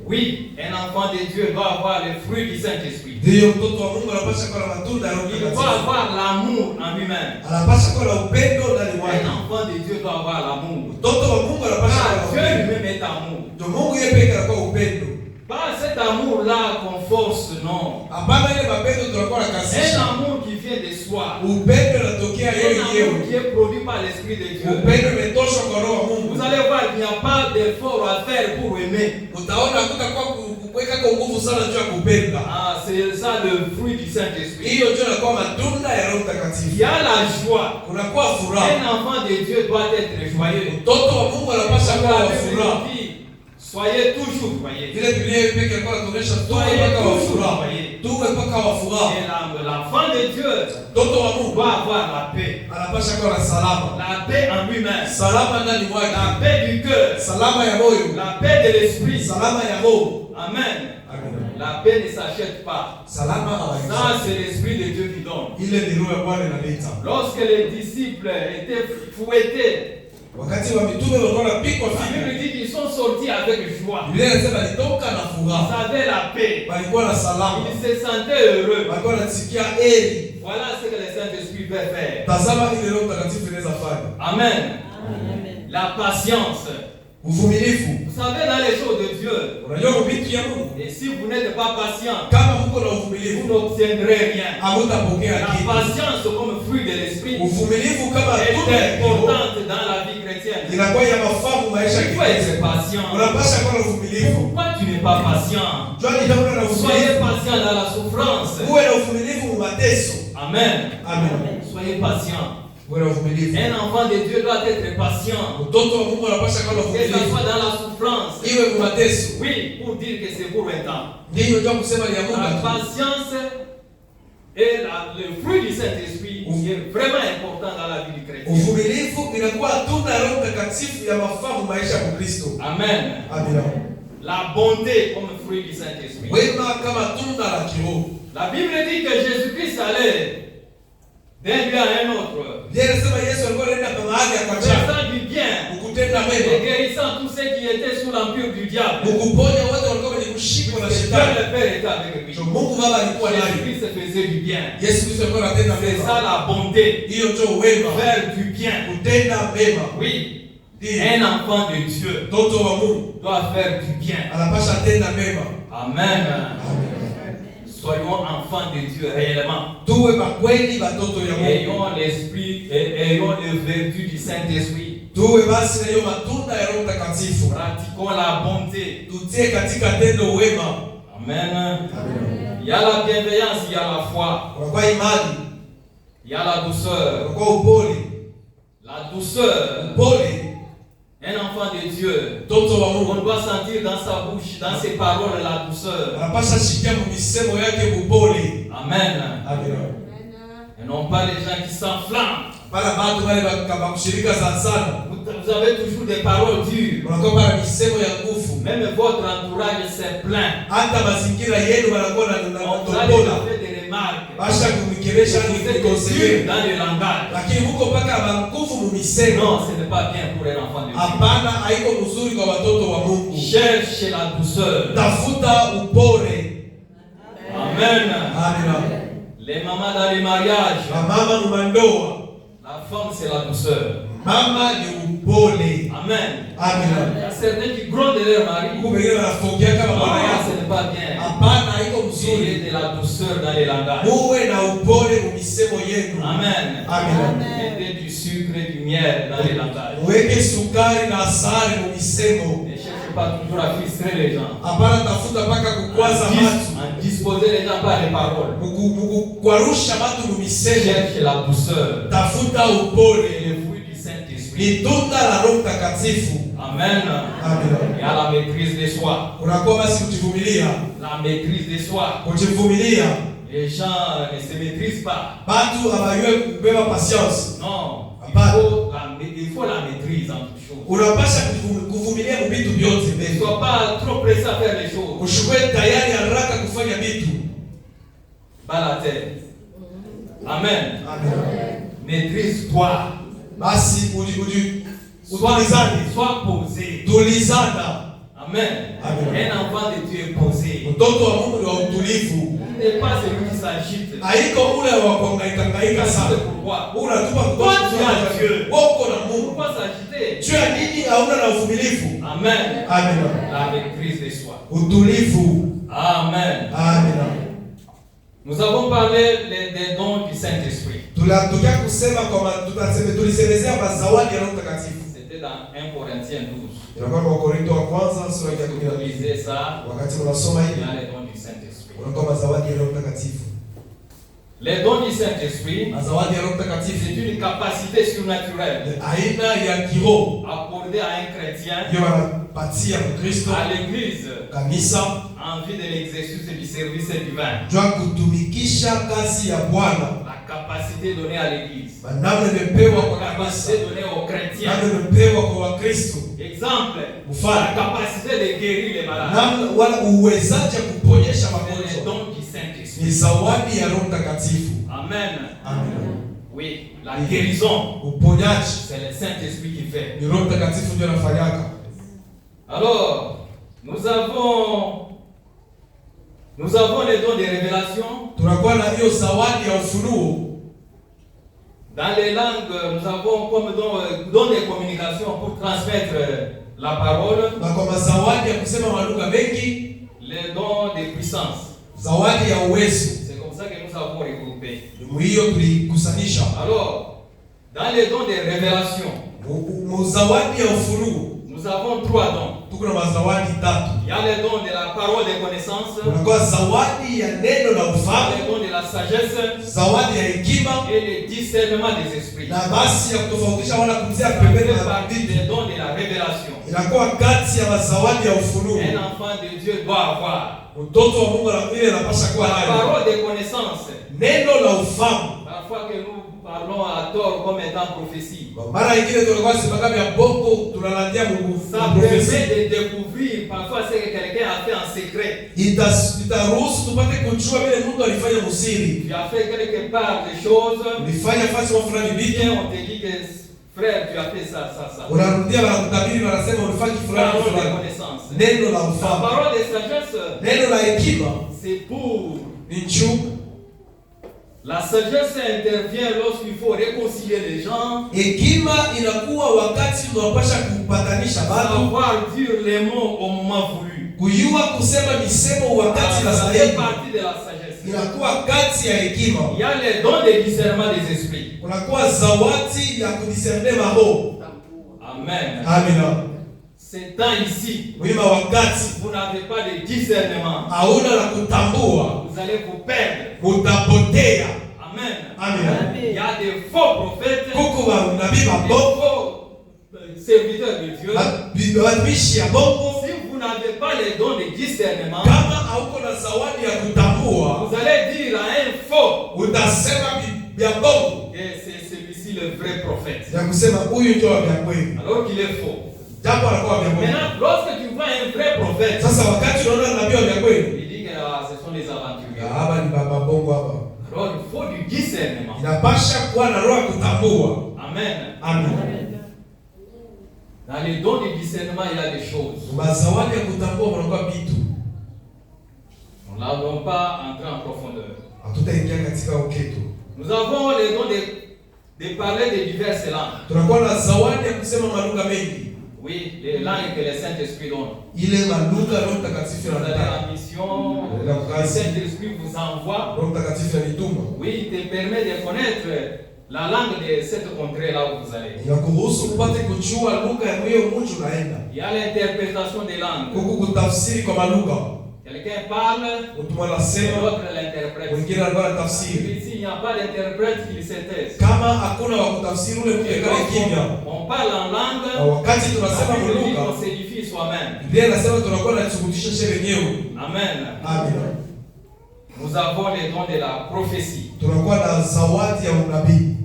Oui, un enfant de Dieu doit avoir les fruits du Saint-Esprit.
Ndiyo, mtoto wa Mungu anapaswa kuwa na matunda ya Roho
Il doit
Mtakatifu.
avoir l'amour en lui-même.
Anapaswa kuwa na upendo ndani
Un
mwake.
enfant de Dieu doit avoir l'amour.
Mtoto wa Mungu anapaswa kuwa
Car
na
Dieu
upendo.
lui-même est amour.
Ndio Mungu yeye pekee anakuwa upendo.
Pas cet amour-là qu'on force, non.
Hapana ile mapendo tunakuwa na
Un
kasisha.
amour qui vient de soi.
Upendo unatokea
Un
yeye
amour
yeye.
qui est produit par l'Esprit de Dieu.
Upendo umetoshwa kwa Roho wa Mungu.
Vous allez voir qu'il n'y a pas d'effort à faire pour aimer.
Utaona hakutakuwa kuweka kwa nguvu sana juu ya kupenda.
Ah, c'est ça le fruit du Saint-Esprit.
Hiyo ndio inakuwa matunda ya Roho
Il
Mtakatifu.
y a la joie.
Kunakuwa furaha.
Un enfant de Dieu doit être joyeux.
Mtoto wa Mungu anapaswa kuwa
La
na
Bible
furaha.
nous dit, soyez toujours joyeux.
Vile Biblia yeye pekee alikuwa anatuonyesha tuwe mpaka wa furaha. Tuwe mpaka wa furaha.
Et l'enfant de Dieu
Mtoto wa Mungu
doit avoir la paix.
anapaswa kuwa na salama.
La paix en lui-même.
Salama ndani mwake.
La paix du cœur.
Salama ya moyo.
La paix de l'esprit.
Salama ya roho.
Amen.
Amen.
La paix ne s'achète pas.
Salama
Ça,
hawaizaki.
c'est l'Esprit de Dieu qui donne.
Ile ni roho ya Bwana inaleta.
Lorsque les disciples étaient fouettés,
Wakati wa mitume walikuwa wanapikwa
la Bible
fimbo,
dit qu'ils sont sortis avec joie.
Biblia inasema alitoka na
Ils
furaha.
avaient la paix.
Walikuwa na salama.
Ils se sentaient heureux.
Walikuwa wanasikia heri.
Voilà ce que le Saint-Esprit peut faire.
Tazama ile Roho Mtakatifu inaweza fanya.
Amen.
Amen.
La patience.
Uvumilivu.
Vous savez, dans les choses de Dieu,
Unajua vitu ya Mungu.
et si vous n'êtes pas patient,
Kama mko na
vous
uvumilivu,
n'obtiendrez rien.
hamtapokea
La
kitu.
patience comme fruit de l'esprit
Uvumilivu kama tunda
est
ya Kiroho
importante dans la vie chrétienne.
inakuwa ya mafamu maisha ya
Il faut être
Kikristo.
patient.
Unapaswa kuwa na uvumilivu.
Pourquoi tu n'es pas patient?
Jua ni namna na
Soyez
uvumilivu.
patient dans la souffrance.
Uwe na uvumilivu mu mateso.
Amen.
Amen.
Soyez patient.
Uwe na uvumilivu.
Un enfant de Dieu doit être patient.
Mtoto wa Mungu anapaswa kuwa na
Que ce
uvumilivu.
soit dans la souffrance.
Iwe mu mateso.
Oui, pour dire que c'est pour un temps.
Ndiyo ndio kusema ni ya
La
Mungu.
patience est le fruit du Saint-Esprit qui est vraiment important dans la vie du chrétien.
Uvumilivu inakuwa tunda la Roho Mtakatifu ya mafamu maisha ya Kristo.
Amen.
Amina.
La bonté comme fruit du Saint-Esprit.
Wema kama tunda la Kiroho.
La Bible dit que Jésus-Christ allait d'un lieu à un autre,
Ndiye anasema Yesu alikuwa anaenda kwa mahali ya kwa chama.
faisant du bien
Kutenda
et
mema.
guérissant tous ceux qui étaient sous l'empire du diable.
Kuponya wote walikuwa wenye kushikwa na
Dieu
shetani.
le Père était avec lui.
So Mungu Baba alikuwa naye.
Jésus-Christ faisait du bien.
Yesu Kristo alikuwa anatenda
C'est ça
mema.
la bonté.
Hiyo ndio wema.
Faire du bien.
Kutenda mema.
Oui.
Ndiyo.
Un enfant de Dieu
Mtoto wa Mungu
doit faire du bien.
anapaswa tenda mema.
Amen.
Amen.
Soyons enfants de Dieu réellement.
Tuwe makweli watoto ya Mungu.
Ayons l'esprit et ayons les vertus du Saint-Esprit.
Tuwe basi na hiyo matunda ya Roho Mtakatifu.
Pratiquons la bonté.
Tutie katika tendo wema.
Amen.
Amen.
Il y a la bienveillance, il y a la foi,
Unakuwa imani,
il y a la douceur.
unakuwa upole.
La douceur.
Upole,
Un enfant de Dieu,
mtoto wa
on
Mungu
doit sentir dans sa bouche, dans ses paroles, la douceur.
anapaswa sikia misemo yake upole.
Amen.
Amen.
Et non pas les gens qui s'enflamment.
Pala watu wale wakakushirika sana.
Vous avez toujours des paroles dures.
Unakuwa pala misemo ya nguvu.
Même votre entourage s'est plaint.
Hata mazingira yenu wanakuwa na
On vous a
tobola.
fait des remarques.
Basha kumikeresha
Vous
ni
êtes
kukonseye.
dur dans le langage.
Lakini huko paka manguvu mu misemo.
Non, ce n'est pas bien pour un enfant de Dieu.
Hapana, haiko mzuri kwa watoto wa Mungu.
Cherche la douceur.
Tafuta upole.
Amen.
Amen.
Les mamans dans les mariages,
Mama mumandoa.
la femme c'est la douceur.
Mama ni upole.
Amen.
Amen.
Il y a certains qui grondent leur mari.
Huko wengine wanafokea kama
Non,
bwana yao.
ce n'est pas bien.
Hapana, haiko
Il y
mzuri.
a de la douceur dans les langages.
Muwe na upole mu misemo yenu.
Amen.
Amen.
Mettez du sucre et du miel dans les langages.
Weke sukari na asali mu misemo.
Ne cherchez pas toujours à frustrer les gens.
Hapana, tafuta mpaka kukwaza watu.
En disposer les gens par les paroles.
Kwarusha watu mu misemo.
Cherche la douceur.
Tafuta
Et
upole.
le fruit du Saint-Esprit.
Ni tunda la Roho Mtakatifu.
Amen.
Amen.
Il y a la maîtrise de soi.
Unakuwa basi kujivumilia.
La maîtrise de soi.
Kujivumilia.
Les gens ne se maîtrisent pas.
Batu abayue kubeba patience.
Non. Il faut la maîtrise en toutes choses.
Unapasha kuvumilia mu vitu vyote.
Ne sois pas trop pressé à faire les choses.
Ushukwe tayari haraka kufanya vitu.
Bas la tête. Amen.
Amen.
Maîtrise-toi.
Basi utulizane.
Sois posé.
Tulizana.
Amen.
Amen.
Un enfant de Dieu est posé.
Mtoto wa Mungu ni wa utulivu.
Il n'est pas celui qui s'agite.
Haiko ule wa kuhangaika sana.
C'est pourquoi.
Unatupa
Toi, tu as Dieu.
wako na Mungu.
Pourquoi s'agiter?
Juu ya nini hauna na uvumilivu?
Amen.
Amen.
La maîtrise de soi.
Utulivu.
Amen.
Amen.
Nous avons parlé des dons du Saint-Esprit.
Tunatokea kusema kwamba tulisemezea mazawadi ya Roho Mtakatifu.
C'était dans 1 Corinthiens 12.
Inakuwa kwa Korinto wa kwanza sura ya
Vous
12.
lisez ça,
Wakati unasoma
il
hivi,
y a les dons du Saint-Esprit.
unakuwa mazawadi ya Roho Mtakatifu.
Les dons du Saint-Esprit,
Mazawadi ya Roho Mtakatifu
c'est une capacité surnaturelle
ni aina ya kiroho
accordée à un chrétien,
ndio wanapatia Mkristo
à l'Église,
kanisa
en vue de l'exercice du service divin.
jua kutumikisha kazi ya Bwana.
La capacité donnée à l'Église,
Namna imepewa kwa
la
kanisa,
capacité donnée aux chrétiens chrétiens.
nalo limepewa kwa Wakristo.
Exemple, la
Mfano,
capacité de guérir les malades.
namna wala uwezaje kuponyesha
C'est le
magonjwa
don du Saint-Esprit.
ni zawadi ya Roho Mtakatifu.
Amen.
Amen.
Oui, la guérison,
Uponyaji
c'est le Saint-Esprit qui fait.
ni Roho Mtakatifu ndio anafanyaka.
Alors, nous avons les dons de révélation.
Tunakuwa na hiyo zawadi ya ufunuo.
Dans les langues, nous avons comme don de communication pour transmettre la parole.
Na kwa mazawadi ya kusema malugha mengi,
Les dons de puissance.
zawadi ya uwezo.
C'est comme ça que nous avons regroupé.
Ndio hiyo tulikusanisha.
Alors, dans les dons de révélation,
Zawadi ya ufunuo
nous avons 3 dons.
tuko na mazawadi tatu.
Il y a les dons de la parole de connaissance,
Kunakuwa zawadi ya neno la
les
ufahamu,
dons de la sagesse
zawadi ya hekima,
et le discernement des esprits.
na basi ya kutofautisha wala kutia
Ça
pembeni
fait
na
partie
vitu.
des dons de la révélation.
Inakuwa kati ya mazawadi ya ufunuo.
Un enfant de Dieu doit avoir
Mtoto wa Mungu ile anapaswa kuwa
la
nayo.
parole de connaissance.
Neno la ufahamu.
Parfois que nous parlons à tort comme étant prophétie.
Mara nyingine tunakuwa sema kama ya bongo tunalandia Mungu
Ça
profesi.
permet de découvrir parfois ce que quelqu'un a fait en secret.
Itaruhusu tupate kujua vile Mungu alifanya musiri.
Tu as fait quelque part des choses.
Ulifanya fasi wa fulani vitu.
Bien, on te dit que frère, tu as fait ça, ça, ça.
Unarudia wanakutabiri wanasema ulifanya fulani
Parole de
fulani.
connaissance.
Neno la
La
ufahamu.
parole de sagesse,
Neno la hekima
c'est pour.
ni nchugu.
La sagesse intervient lorsqu'il faut réconcilier les gens,
Hekima inakuwa wakati tunapasha kupatanisha watu,
savoir dire les mots au moment voulu.
kujua kusema misemo wakati na
Ça fait
sahihi.
partie de la sagesse.
Inakuwa kati ya hekima.
Il y a les dons de discernement des esprits.
Kunakuwa zawadi ya kudiscerne maroho.
Amen.
Amina.
C'est temps ici.
Wima wakati
Vous n'avez pas de discernement.
hauna la kutambua,
Vous allez vous perdre.
utapotea.
Amen.
Amina.
Il y a des faux prophètes,
Kuko wa nabii
des
mabongo,
faux serviteurs de Dieu.
watumishi ya bongo.
Si vous n'avez pas les dons de discernement,
Kama hauko na zawadi ya kutambua,
vous allez dire à un faux
utasema vya bongo
que c'est celui-ci le vrai prophète,
ya kusema huyu ndio wa vya kweli,
alors qu'il est faux.
japo anakuwa vya bongo.
Maintenant, lorsque tu vois un vrai prophète,
Sasa wakati unaona nabii wa vya kweli,
il dit que ce sont des aventuriers.
hapa ni baba bongo hapa.
Alors il faut du discernement.
Inapasha kuwa na roho ya kutambua.
Amen.
Amina.
Dans les dons de discernement, il y a des choses.
Mazawadi ya kutambua kunakuwa vitu.
Nous n'allons pas entrer en profondeur.
Hatutaingia katika uketo.
Nous avons les dons de parler de diverses langues.
Tunakuwa na zawadi ya kusema malugha mengi.
Oui, les langues que le Saint-Esprit donne.
Ile malugha Roho Mtakatifu
Vous allez
anataka.
en mission,
La
le
grâce.
Saint-Esprit vous envoie.
Roho Mtakatifu anituma.
Oui, il te permet de connaître la langue de cette contrée là où vous allez.
Inakuruhusu upate kujua lugha ya hiyo mji unaenda.
Il y a l'interprétation des langues.
Huku kutafsiri kwa malugha.
Quelqu'un parle,
Mtu anasema,
l'autre l'interprète.
wengine anakuwa tafsiri.
Ici, il n'y a pas d'interprète qui se taise.
Kama hakuna wa kutafsiri ule mtu
Et
ekale kimya.
on parle en
Na
langue,
wakati tunasema
ça veut dire
lugha,
qu'on s'édifie soi-même.
Biblia inasema tunakuwa na chukutisha shehe wenyewe.
Amen.
Amina.
Nous avons les dons de la prophétie.
Tunakuwa na zawadi ya unabii.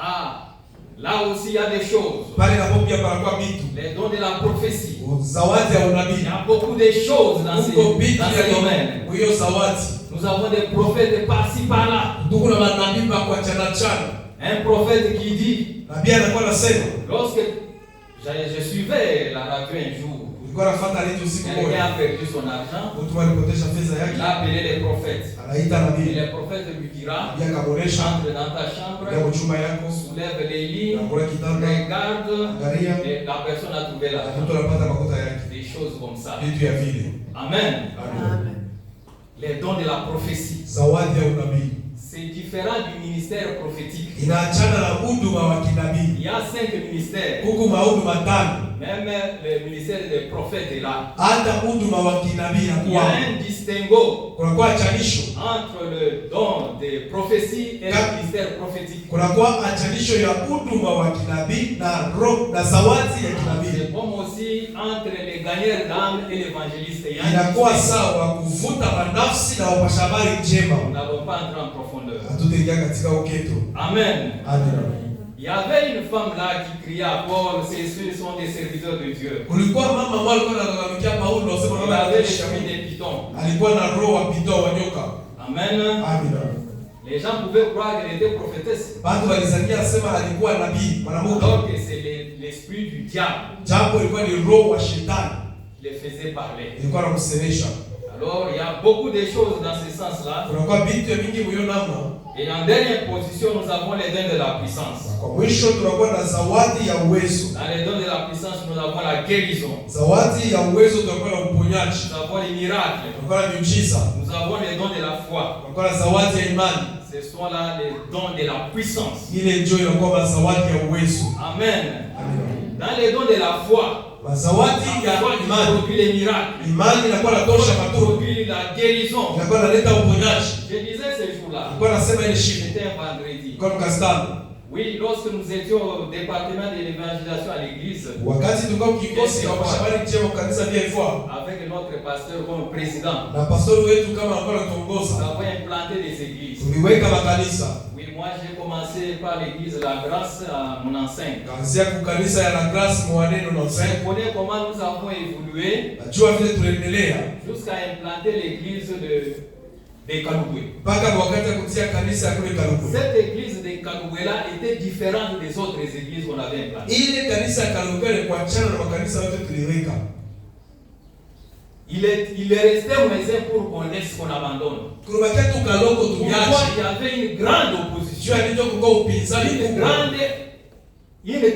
Ah, là aussi il y a des choses.
Pale napo pia panakuwa vitu.
Les dons de la prophétie.
Zawadi ya
Il
unabii.
y a beaucoup de choses dans
Huko vitu
dans ce domaine.
ya hiyo zawadi.
Nous avons des prophètes par-ci par-là.
Tuko na manabii pa kwa chana chana.
Un prophète qui dit,
Nabii anakuwa anasema,
lorsque je suivais la radio un jour,
ulikuwa nafuata redio siku
quelqu'un
moja.
a perdu son argent,
Mtu alipotesha fedha
il
yake,
a appelé les prophètes.
anaita
Et
nabii.
le prophète lui dira,
Nabii akaboresha
entre dans ta chambre,
ya chumba yako,
soulève les lits,
nakula kitanda,
regarde,
angalia,
et la personne a trouvé
na
l'argent.
mtu anapata makuta yake.
Des choses comme ça.
Vitu ya vile.
Amen.
Amen.
Les dons de la prophétie.
Zawadi ya unabii.
C'est différent du ministère prophétique.
Inaachana na huduma wa kinabii.
Il y a 5 ministères.
Huku mahuduma tano.
Même le ministère des prophètes est là.
Hata huduma wa kinabii
Il y a
hakuwa.
un distinguo
Kunakuwa achanisho.
entre le don de prophétie et le ministère prophétique.
Kunakuwa achanisho ya huduma wa kinabii na roho na zawadi ya kinabii.
C'est comme aussi entre les gagneurs d'âme et l'évangéliste. Il y a un
Inakuwa
distinguo.
sawa kuvuta manafsi na wapasha habari njema.
Nous n'allons pas entrer en profondeur.
Hatutaingia katika uketo.
Amen.
Amen.
Il y avait une femme là qui criait à Paul, ces ceux sont des serviteurs de Dieu.
Kulikuwa mama mmoja alikuwa analalamikia Paulo asema
Il
mama
avait
anaishi
l'esprit des pitons.
alikuwa na roho wa pitoo wa nyoka.
Amen.
Amina.
Les gens pouvaient croire qu'elle était prophétesse.
Watu walizania asema alikuwa nabii mwanamke.
Alors que c'est l'esprit du diable
Japo ilikuwa ni roho wa shetani.
qui les faisait parler.
Ilikuwa anamsemesha.
Alors il y a beaucoup de choses dans ce sens-là.
Kunakuwa vitu vingi mwiyo namna.
Et en dernière position, nous avons les dons de la puissance.
Kwa mwisho tunakuwa na zawadi ya uwezo.
Dans les dons de la puissance, nous avons la guérison.
Zawadi ya uwezo tunakuwa na uponyaji.
Nous avons les miracles.
Tunakuwa na miujiza.
Nous avons les dons de la foi.
Tunakuwa na zawadi ya imani.
Ce sont là les dons de la puissance.
Ile ndio inakuwa zawadi ya uwezo.
Amen.
Amina.
Dans les dons de la foi,
Zawadi ya imani.
produit les miracles.
Imani inakuwa inatosha matunda.
Produit la guérison.
Inakuwa inaleta uponyaji.
Je disais ce jour-là,
Ilikuwa nasema ile shida.
c'était un vendredi.
Ilikuwa mkastano.
Oui, lorsque nous étions au département de l'évangélisation à l'église,
Wakati tulikuwa kikosi cha habari njema kanisa VF
avec notre pasteur comme président,
na pastori wetu kama alikuwa
nous
anatuongoza,
avons implanté des églises.
tuliweka makanisa.
Oui, moi j'ai commencé par l'église La Grâce à mon enseigne.
Kaanzia kukanisa ya La Grâce mwaneno na
Je
usema.
connais comment nous avons évolué
Najua vile tunaendelea
jusqu'à implanter l'église de Kalouboué.
mpaka wakati ya kutia kanisa ya kule Kalugwe.
Cette église de Kalouboué-là était différente des autres églises qu'on avait implantées.
Ile kanisa ya Kalugwe ni kuachana na makanisa yote tuliweka.
Il est resté maison pour qu'on laisse qu'on abandonne.
Kurubakia tu kaloko
Pourquoi
tumiache.
il y avait une grande opposition.
Jua ndio kuko upinzani
Une
kubwa.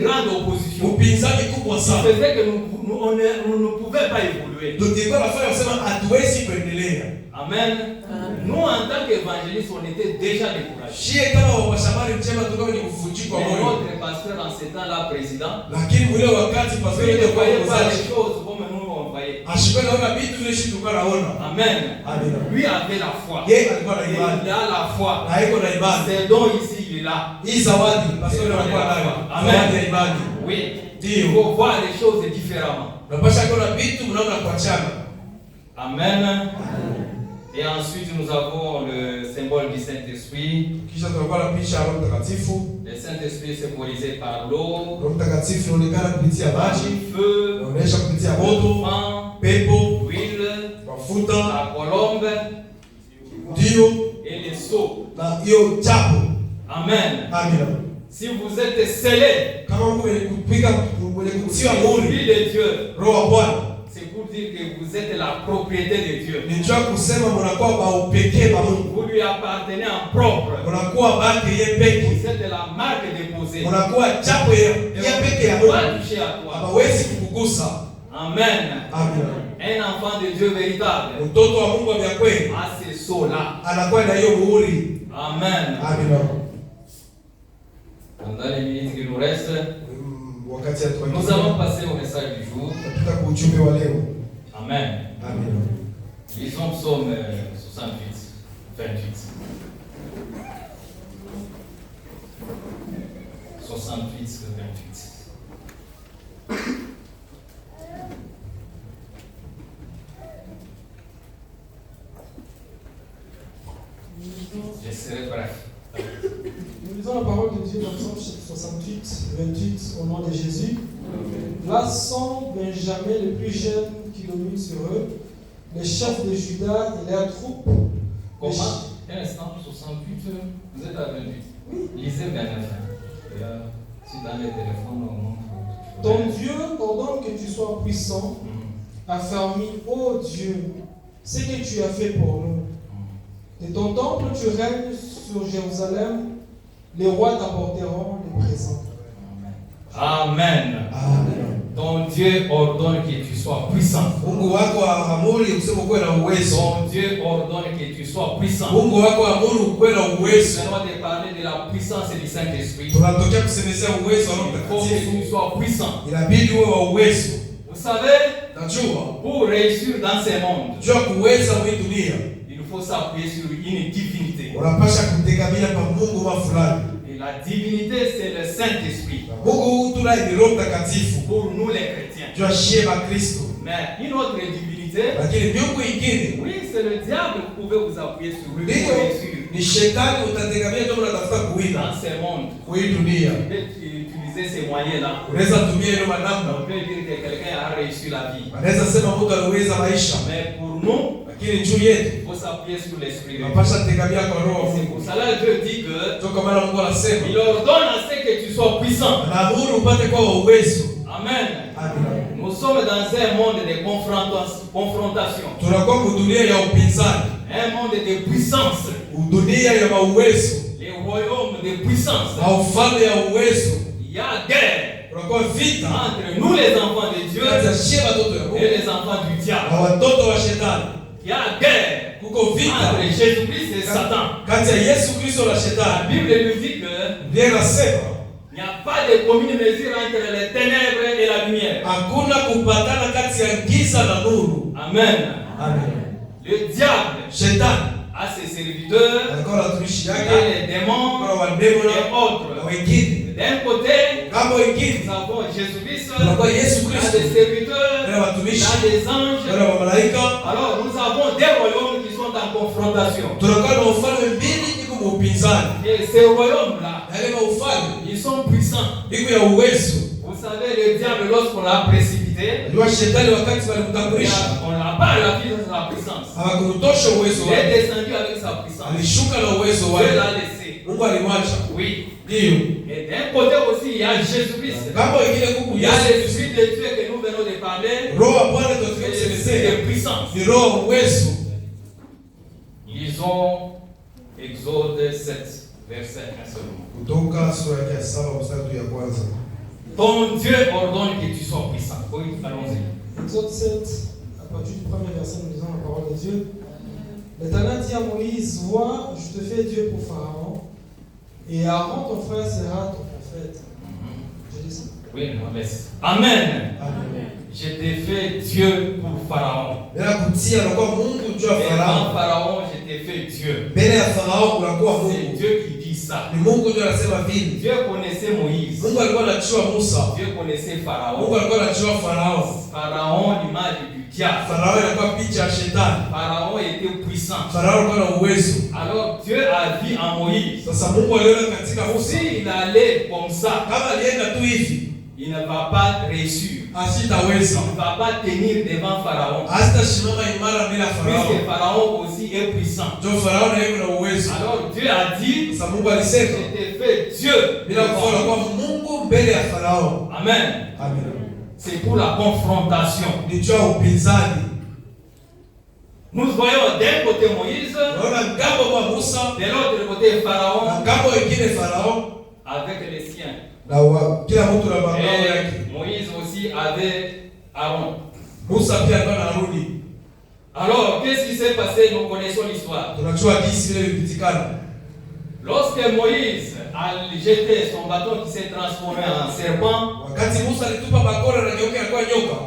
grande opposition.
Upinzani kubwa
Ça
sana.
faisait que nous ne pouvions pas évoluer.
Tulikuwa nafanya kusema hatuwezi kuendelea.
Amen. Nous, en tant qu'évangélistes, on était déjà découragés.
Shie kama wapashabari njema tulikuwa ni kuvunjika
Mais
moyo.
notre pasteur en ce temps-là, président,
Lakini ule wakati pastori
il ne
alikuwa
voyait pas
mzazi.
les choses comme nous on voyait.
Ashikwe naona vitu vile shi tulikuwa naona.
Amen.
Amina.
Lui avait la foi.
Yeye alikuwa na
Et
imani.
il a la foi.
Na iko na imani.
C'est donc ici, il est là.
Hii zawadi pastori alikuwa nayo.
Amen.
Zawadi ya imani.
Oui.
Ndio.
Il faut voir les choses différemment.
Unapasha kuona vitu mnaona kuachana.
Amen. Et ensuite, nous avons le symbole du Saint-Esprit.
Kisha tunakuwa na picha ya Roho Mtakatifu.
Le Saint-Esprit symbolisé par l'eau,
Roho Mtakatifu inaonekana kupitia maji,
le feu,
inaonyesha kupitia
le
moto,
vent,
pepo,
l'huile,
mafuta,
la colombe
ndio
et les seaux.
na hiyo chapo.
Amen.
Amina.
Si vous êtes scellés,
Kama Mungu alikupika kwenye kutia
l'Esprit
muhuri
de Dieu,
Roho wa Bwana,
c'est pour dire que vous êtes la propriété de Dieu.
ni njoo kusema mnakuwa ba upekee ba Mungu.
Vous lui appartenez en propre.
Mnakuwa baki yeye peke.
Vous êtes la marque déposée.
Mnakuwa chapo ya peke ya
On va
Mungu.
toucher à toi.
Hawezi kukugusa.
Amen.
Amina.
Un enfant de Dieu véritable
Mtoto wa Mungu wa kweli
a ces sceaux-là.
anakuwa na hiyo muhuri.
Amen.
Amina.
Pendant les minutes qui nous restent,
Wakati
nous allons passer au message du jour.
Tutapita kwa ujumbe wa leo.
Amen.
Amina.
Lisons Psaume 68, 28. 68, 28. Je serai bref.
Nous lisons la parole de Dieu dans Psaume 68, 28, au nom de Jésus. Lassant Benjamin, le plus jeune, qui domine sur eux, les chefs de Juda et leurs troupes.
Comment? Un instant, 68, vous êtes à 28. Oui. Lisez 29. Et là, si dans les téléphones, on montre.
Ton Dieu ordonne que tu sois puissant, affermi, ô Dieu, ce que tu as fait pour nous. De ton temple, tu règnes sur Jérusalem, les rois t'apporteront les présents.
Amen.
Amen.
Ton Dieu ordonne que tu sois puissant.
Mungu wako amuri useme kuwe na uwezo.
Ton Dieu ordonne que tu sois puissant.
Mungu wako amuri kuwe na uwezo.
C'est de parler de la puissance du Saint-Esprit.
Tunatokea kusemezea uwezo wa Roho
Il faut que
Mtakatifu.
tu sois puissant.
Inabidi uwe wa uwezo.
Vous savez,
Najua
pour réussir dans ce monde,
jua kuweza mwi dunia
il faut s'appuyer sur une divinité.
unapasha kutegemea kwa Mungu wa fulani.
Et la divinité, c'est le Saint-Esprit.
Mungu tuna ni Roho Mtakatifu.
Pour nous les chrétiens.
Jua shie ba Kristo.
Mais une autre divinité,
Lakini miungu ingine
oui, c'est le diable. Vous pouvez vous appuyer sur lui
Ndio.
pour réussir.
Ni shetani utategemea ndio unatafuta kuwina.
Dans ce monde,
Kwa hii dunia.
tu peux utiliser ces moyens-là.
Unaweza tumia hiyo manamba.
On peut dire que quelqu'un a réussi la vie.
Anaweza sema mtu aliweza maisha.
Mais pour nous,
Lakini juu yetu
il faut s'appuyer sur l'esprit de Dieu.
tunapaswa tegemea kwa roho.
C'est pour cela que Dieu dit que
Toka maana Mungu anasema,
il ordonne à ce que tu sois puissant.
anaamuru upate kwa uwezo.
Amen.
Amina.
Nous sommes dans un monde de confrontation.
Tunakuwa dunia ya upinzani.
Un monde de puissance.
Dunia ya mauwezo.
Les royaumes de puissance.
Na ufalme ya uwezo.
Il y a guerre
Kunakuwa vita
entre nous les enfants de Dieu
kati ya shie watoto ya
et
Mungu
les enfants du diable.
na watoto wa shetani.
Il y a guerre
Kuko vita
entre Jésus-Christ et Satan.
kati ya Yesu Kristo na
La
shetani.
Bible nous dit que
Ndiye anasema
il n'y a pas de commune mesure entre les ténèbres et la lumière.
hakuna kupatana kati ya giza na nuru.
Amen.
Amen.
Le diable
Shetani
a ses serviteurs
alikuwa na watumishi
et
yake
les démons
kwa wademo
et
na
autres.
wengine.
D'un côté,
Kama
nous
wengine
avons Jésus-Christ,
tunakuwa Yesu
il a
Kristo
des serviteurs,
na
il
watumishi
a des anges.
na malaika.
Alors nous avons des royaumes qui sont en confrontation.
Tunakuwa na ufalme mbili iko mu upinzani.
Et ces royaumes-là,
Na ile ufalme
ils sont puissants.
iko ya uwezo.
Vous savez, le diable, lorsqu'on l'a précipité,
Ndio shetani wakati walimtambulisha
on n'a pas la puissance.
hawakurutosha uwezo
Il est
wake.
descendu avec sa puissance.
Alishuka na uwezo
Dieu
wake.
l'a laissé.
Mungu alimwacha.
Oui.
Ndio.
Et d'un côté aussi, il y a Jésus-Christ.
Kama wengine kuku
Il y a
Yesu
l'esprit de Dieu que nous venons de parler.
roho wa Bwana
C'est
tunatumia
l'esprit
kusemezea.
de puissance.
Ni roho wa uwezo.
Lisons Exode 7, verset 1 seulement.
Kutoka sura yake ya 7 mstari ya kwanza.
Ton Dieu ordonne que tu sois puissant. Oui, allons-y.
Exode 7, à partir du premier verset, nous lisons la parole de Dieu. L'Éternel dit à Moïse, vois, je te fais Dieu pour Pharaon, et Aaron ton frère sera ton prophète. Je dis ça.
Oui, non, laisse. Amen.
Amen.
Je t'ai fait Dieu pour Pharaon.
Bila kutia anakuwa Mungu juu ya
Et
Farao.
avant Pharaon, je t'ai fait Dieu.
Mbele ya Farao kunakuwa
C'est
Mungu.
Dieu qui dit ça.
Ni Mungu ndio anasema vile.
Dieu connaissait Moïse.
Mungu alikuwa anachua Musa.
Dieu connaissait
Mungu
Pharaon.
alikuwa anachua Farao.
Pharaon, l'image du diable.
Farao alikuwa picha ya shetani.
Pharaon était puissant.
Farao alikuwa na uwezo.
Alors Dieu a dit en Moïse,
Sasa Mungu aliona katika Musa
s'il allait comme ça,
kama alienda tu hivi
il ne va pas réussir.
asitaweza.
Il ne va pas tenir devant Pharaon.
Asitasimama imara bila Farao.
Puisque Pharaon aussi est puissant.
Ndio Farao na yeye na uwezo.
Alors Dieu a dit,
Sasa Mungu
je
alisema
t'ai fait Dieu.
bila kufuata kwa Mungu mbele ya Farao.
Amen.
Amen.
C'est pour la confrontation.
Ni juu ya upinzani.
Nous voyons d'un côté Moïse,
Unaona ngambo kwa Musa
de l'autre côté
na
Pharaon,
ngambo wengine Farao
avec les siens.
na kila mtu na mambo yake.
Et Moïse aussi avait Aaron.
Musa pia alikuwa na Haruni.
Alors, qu'est-ce qui s'est passé? Nous connaissons l'histoire.
Tunajua jinsi vile vilipitikana.
Lorsque Moïse a jeté son bâton qui s'est transformé en serpent,
Wakati Musa alitupa bakora na geuka alikuwa nyoka.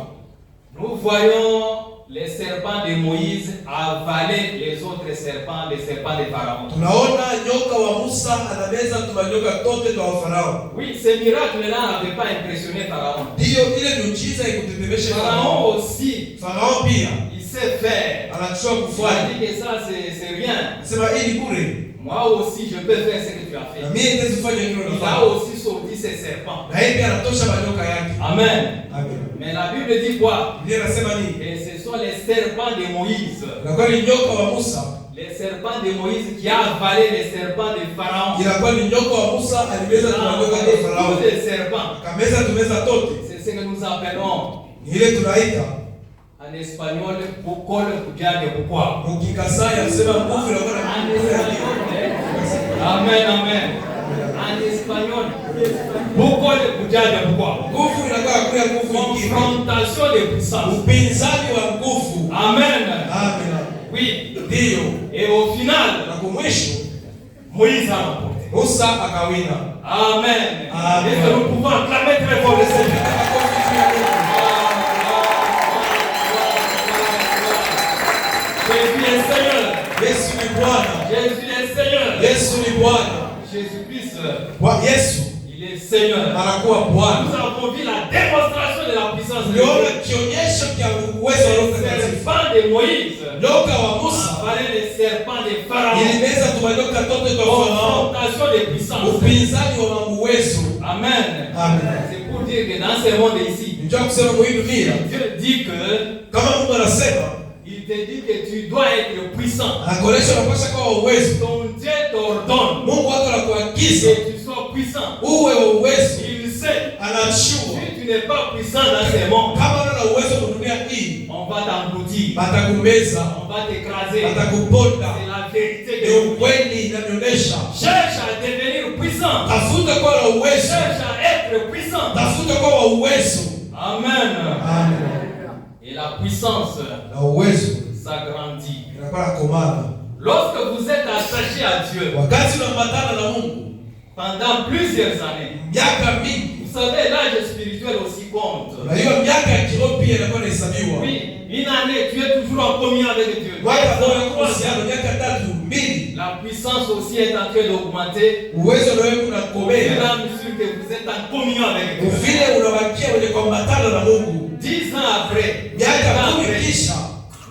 nous voyons les serpents de Moïse avaler les autres serpents, les serpents de Pharaon.
Tunaona nyoka wa Musa anameza tumanyoka tote twa Farao.
Oui, ce miracle-là n'avait pas impressionné Pharaon.
Ndio ile miujiza ikutetemeshe
Pharaon
Farao.
aussi,
Farao pia
il sait faire.
anachua
Il a
kufuata.
dit que ça, c'est rien.
Sema hii ni bure.
Moi aussi, je peux faire ce que tu as
Na
fait.
mimi nitaweza kufanya hilo
Il a
nafanya.
aussi sorti ses serpents.
Na yeye pia anatosha manyoka yake.
Amen.
Amen.
Mais la Bible dit quoi?
Biblia inasema nini?
Et ce sont les serpents de Moïse.
Inakuwa ni nyoka wa Musa.
Les serpents de Moïse qui a avalé les serpents de Pharaon.
Inakuwa ni nyoka wa Musa alimeza tumanyoka
Avalé
twa Farao.
tous les serpents.
Akameza tumeza tote.
C'est ce que nous appelons
Ni ile tunaita
en espagnol bukol kujade bukwa.
mukikasai anasema nguvu inakuwa na
En
nguvu yake.
espagnol. Amen, amen. En espagnol bukol kujade bukwa.
Nguvu inakuwa kule nguvu nyingine.
Confrontation de puissance.
Upinzani wa nguvu.
Amen.
Amen.
Oui.
Ndio.
Et au final,
Na kwa mwisho
Moïse a remporté.
Musa akawina.
Amen.
Amen.
Est-ce que nous pouvons acclamer très fort le Seigneur? Jésus est Seigneur.
Yesu ni Bwana.
Jésus est Seigneur.
Yesu ni Bwana.
Jésus-Christ,
Kwa Yesu
il est Seigneur.
anakuwa
Nous
Bwana.
avons vu la démonstration de la puissance de
Uliona
Dieu.
kionyesho cha uwezo wa Roho
Le
Mtakatifu.
serpent de Moïse
Nyoka wa Musa
avalait le serpent de Pharaon.
ilimeza tumanyoka toto twa Farao.
Confrontation de puissance.
Upinzani wa uwezo.
Amen.
Amen.
C'est pour dire que dans ce monde ici,
Njoo kusema kwa hii dunia
Dieu dit que
kama Mungu anasema
il te dit que tu dois être puissant.
anakuonesha unapaswa kuwa wa uwezo.
Ton Dieu t'ordonne
Mungu wako anakuagiza
que tu sois puissant.
uwe wa uwezo.
Il sait
Anachua
si tu n'es pas puissant dans ce monde,
kama una uwezo kwa dunia hii,
on va t'engloutir,
batakumeza,
on va t'écraser.
batakuponda.
C'est la vérité
Ni
de Dieu.
ukweli inanionyesha.
Cherche à devenir puissant.
Tafuta kuwa na uwezo.
Cherche à être puissant.
Tafuta kuwa wa uwezo.
Amen.
Amen.
Et la puissance
Na uwezo
s'agrandit.
inakuwa na komana.
Lorsque vous êtes attaché à Dieu
Wakati unaambatana na Mungu
pendant plusieurs années,
miaka mingi,
vous savez, l'âge spirituel aussi compte.
unajua miaka ya kiroho pia inakuwa inahesabiwa.
Oui, une année, tu es toujours en communion avec Dieu.
Mwaka mmoja
Trois ans.
kuhusiana miaka tatu mbili,
La puissance aussi est en train d'augmenter
uwezo na wewe
au fur et
unakomea.
à mesure que vous êtes en communion avec Dieu.
Vile unabakia kwenye kuambatana na Mungu.
10 ans après,
Miaka
20 ans
kumi
après,
kisha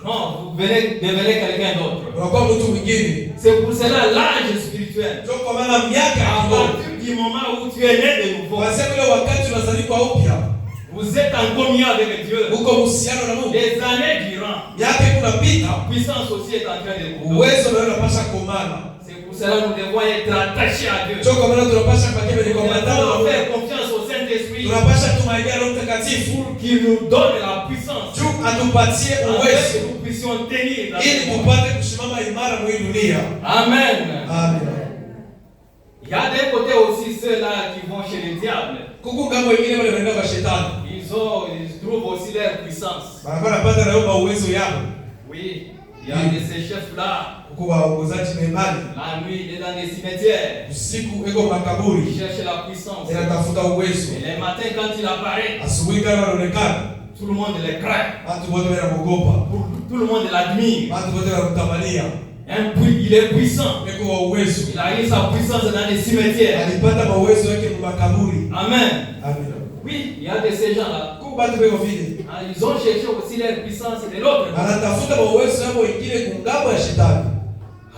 non, vous devenez quelqu'un d'autre.
unakuwa mtu mwingine.
C'est pour cela l'âge spirituel.
Ndio kwa maana miaka ya
À
kiroho,
partir du moment où tu es né de nouveau,
kwa sababu ile wakati unazaliwa upya,
vous êtes en communion avec Dieu.
uko uhusiano na Mungu.
Des années durant,
Miaka kunapita,
la puissance aussi est en train de grandir.
uwezo na wewe unapaswa komana.
C'est pour cela que nous devons être attachés à Dieu.
Ndio kwa maana tunapaswa kwa kile
Nous
kuambatana na
devons
Mungu.
faire confiance au Saint-Esprit
Tunapaswa tumaidia Roho Mtakatifu
pour qu'il nous donne la puissance
juu atupatie
afin
uwezo
que nous puissions tenir dans
ili
ce monde.
tupate kusimama imara mwa hii dunia.
Amen.
Amen.
Il y a d'un côté aussi ceux-là qui vont chez le diable.
Kuku ngambo wengine wale wanaenda kwa shetani.
Ils trouvent aussi leur puissance.
Wanakuwa napata na wao uwezo yao.
Oui, il y a de ces chefs-là.
Kuku waongozaji na imani.
La nuit, il est dans les cimetières.
Usiku eko makaburi.
Il cherche la puissance.
Inatafuta uwezo.
Et les matins, quand il apparaît,
Asubuhi kama anaonekana,
tout le monde le craint.
watu wote wanaogopa.
Tout le monde l'admire.
Watu wote wanamtamania.
Il est puissant.
Eko wa uwezo.
Il a eu sa puissance dans les cimetières.
Alipata mauwezo yake mu makaburi.
Amen.
Amen.
Oui, il y a de ces gens-là.
Kuku batu beko vile.
Ils ont cherché aussi leur puissance de l'autre.
Anatafuta mauwezo yao wengine kungambo ya shetani.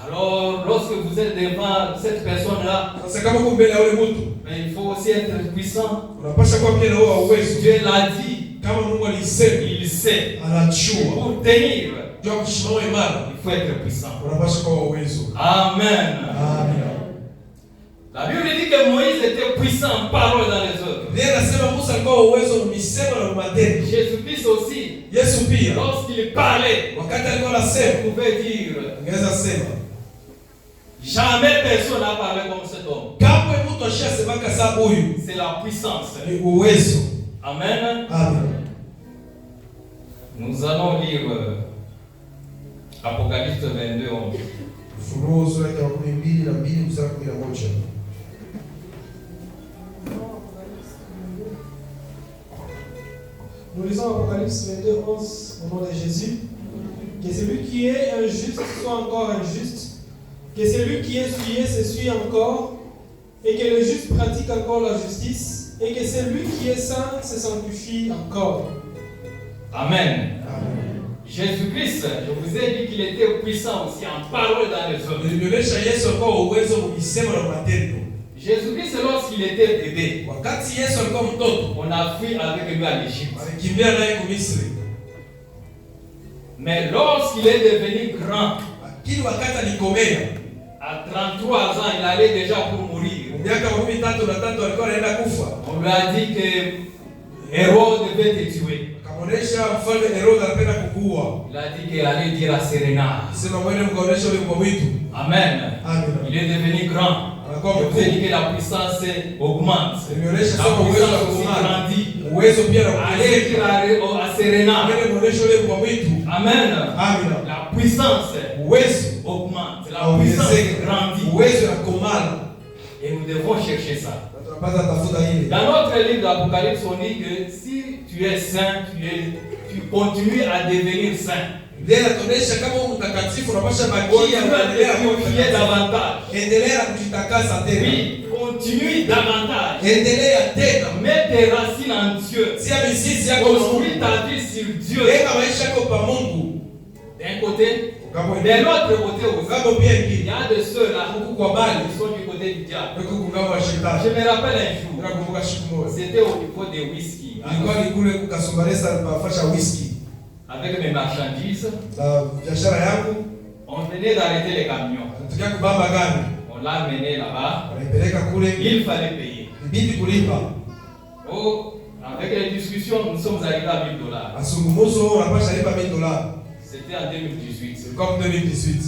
Alors, lorsque vous êtes devant cette personne-là,
Sasa kama uko mbele ya yule mtu,
mais il faut aussi être puissant.
unapaswa kuwa pia na wewe uwezo.
Dieu l'a dit,
Kama Mungu alisema,
il sait.
anachua.
Pour tenir,
Ndio kusimama imara.
il faut être puissant.
Unapaswa kuwa uwezo.
Amen.
Amen.
La Bible dit que Moïse était puissant en parole dans les œuvres.
Ndiye anasema Musa alikuwa uwezo misemo na matendo.
Jésus-Christ aussi,
Yesu pia
lorsqu'il parlait,
wakati alikuwa
il
anasema,
pouvait dire,
angeweza sema,
jamais personne n'a parlé comme cet homme.
kamwe mtu ashasemaka saa huyu
C'est la puissance.
ni uwezo.
Amen.
Amen.
Nous allons lire Apocalypse 22, 11.
Ufunuo sura ya 12 mstari 11.
Nous lisons Apocalypse 22, 11 au nom de Jésus. Que celui qui est injuste soit encore injuste. Que celui qui est souillé se souille encore. Et que le juste pratique encore la justice. Et que celui qui est saint se sanctifie encore.
Amen.
Amen.
Jésus-Christ, je vous ai dit qu'il était puissant aussi en parole dans les œuvres.
Nilionyesha Yesu alikuwa uwezo misemo na matendo.
Jésus-Christ, lorsqu'il était bébé,
Wakati Yesu alikuwa mtoto,
on a fui avec lui à l'Égypte.
alikimbia naye kwa Misri.
Mais lorsqu'il est devenu grand,
Lakini wakati alikomea,
à 33 ans, il allait déjà pour mourir.
miaka 13 alikuwa anaenda kufa.
On lui a dit que Hérode devait te tuer.
Akaonesha mfalme Herode anapenda kukuua.
Il a dit qu'il allait dire à Serena.
Sema mwende mkaonesha ule kwa mwitu.
Amen.
Amen.
Il est devenu grand.
Anakuwa
Je vous ai dit
mkuu.
que la puissance augmente.
Nimeonyesha
La
sasa uwezo wa
puissance aussi
kuungana.
grandit.
Uwezo pia na
Allez dire
kuongezeka.
à Serena.
Mwende muonesha ule kwa mwitu.
Amen.
Amen.
La puissance
Uwezo
augmente. La
ongezeka.
puissance grandit.
Uwezo na komana.
Et nous devons chercher ça.
Na tunapata tafuta ile.
Dans notre livre d'Apocalypse, on dit que si tu es saint, tu continues à devenir saint.
Ndiye anatuonesha kama mtakatifu unapaswa bakia
Continue à
unaendelea
te purifier
kuwa
davantage.
endelea kujitakasa tena.
Oui, continue davantage.
endelea tena,
Mets tes racines en Dieu.
tia mizizi yako Mungu,
Construis ta vie sur Dieu.
weka maisha yako pa Mungu.
D'un côté,
Kama
de l'autre côté aussi.
kama pia
Il y
ingine
a de ceux-là
kwa bali
qui sont du côté du diable.
weko kugama wa
Je
shetani.
me rappelle un jour,
Nakumbuka siku moja
c'était au niveau des whisky.
ilikuwa ni kule kukasumbalesa pafasha whisky
Avec mes marchandises,
na biashara yangu,
on venait d'arrêter les camions.
tukia kubamba gari,
On l'a amené là-bas.
wanaipeleka kule,
Il fallait payer.
ibidi kulipa.
Oh, avec les discussions, nous sommes arrivés à $1000.
Asungumuzo unapasha lipa $1000.
C'était en 2018.
C'est comme 2018.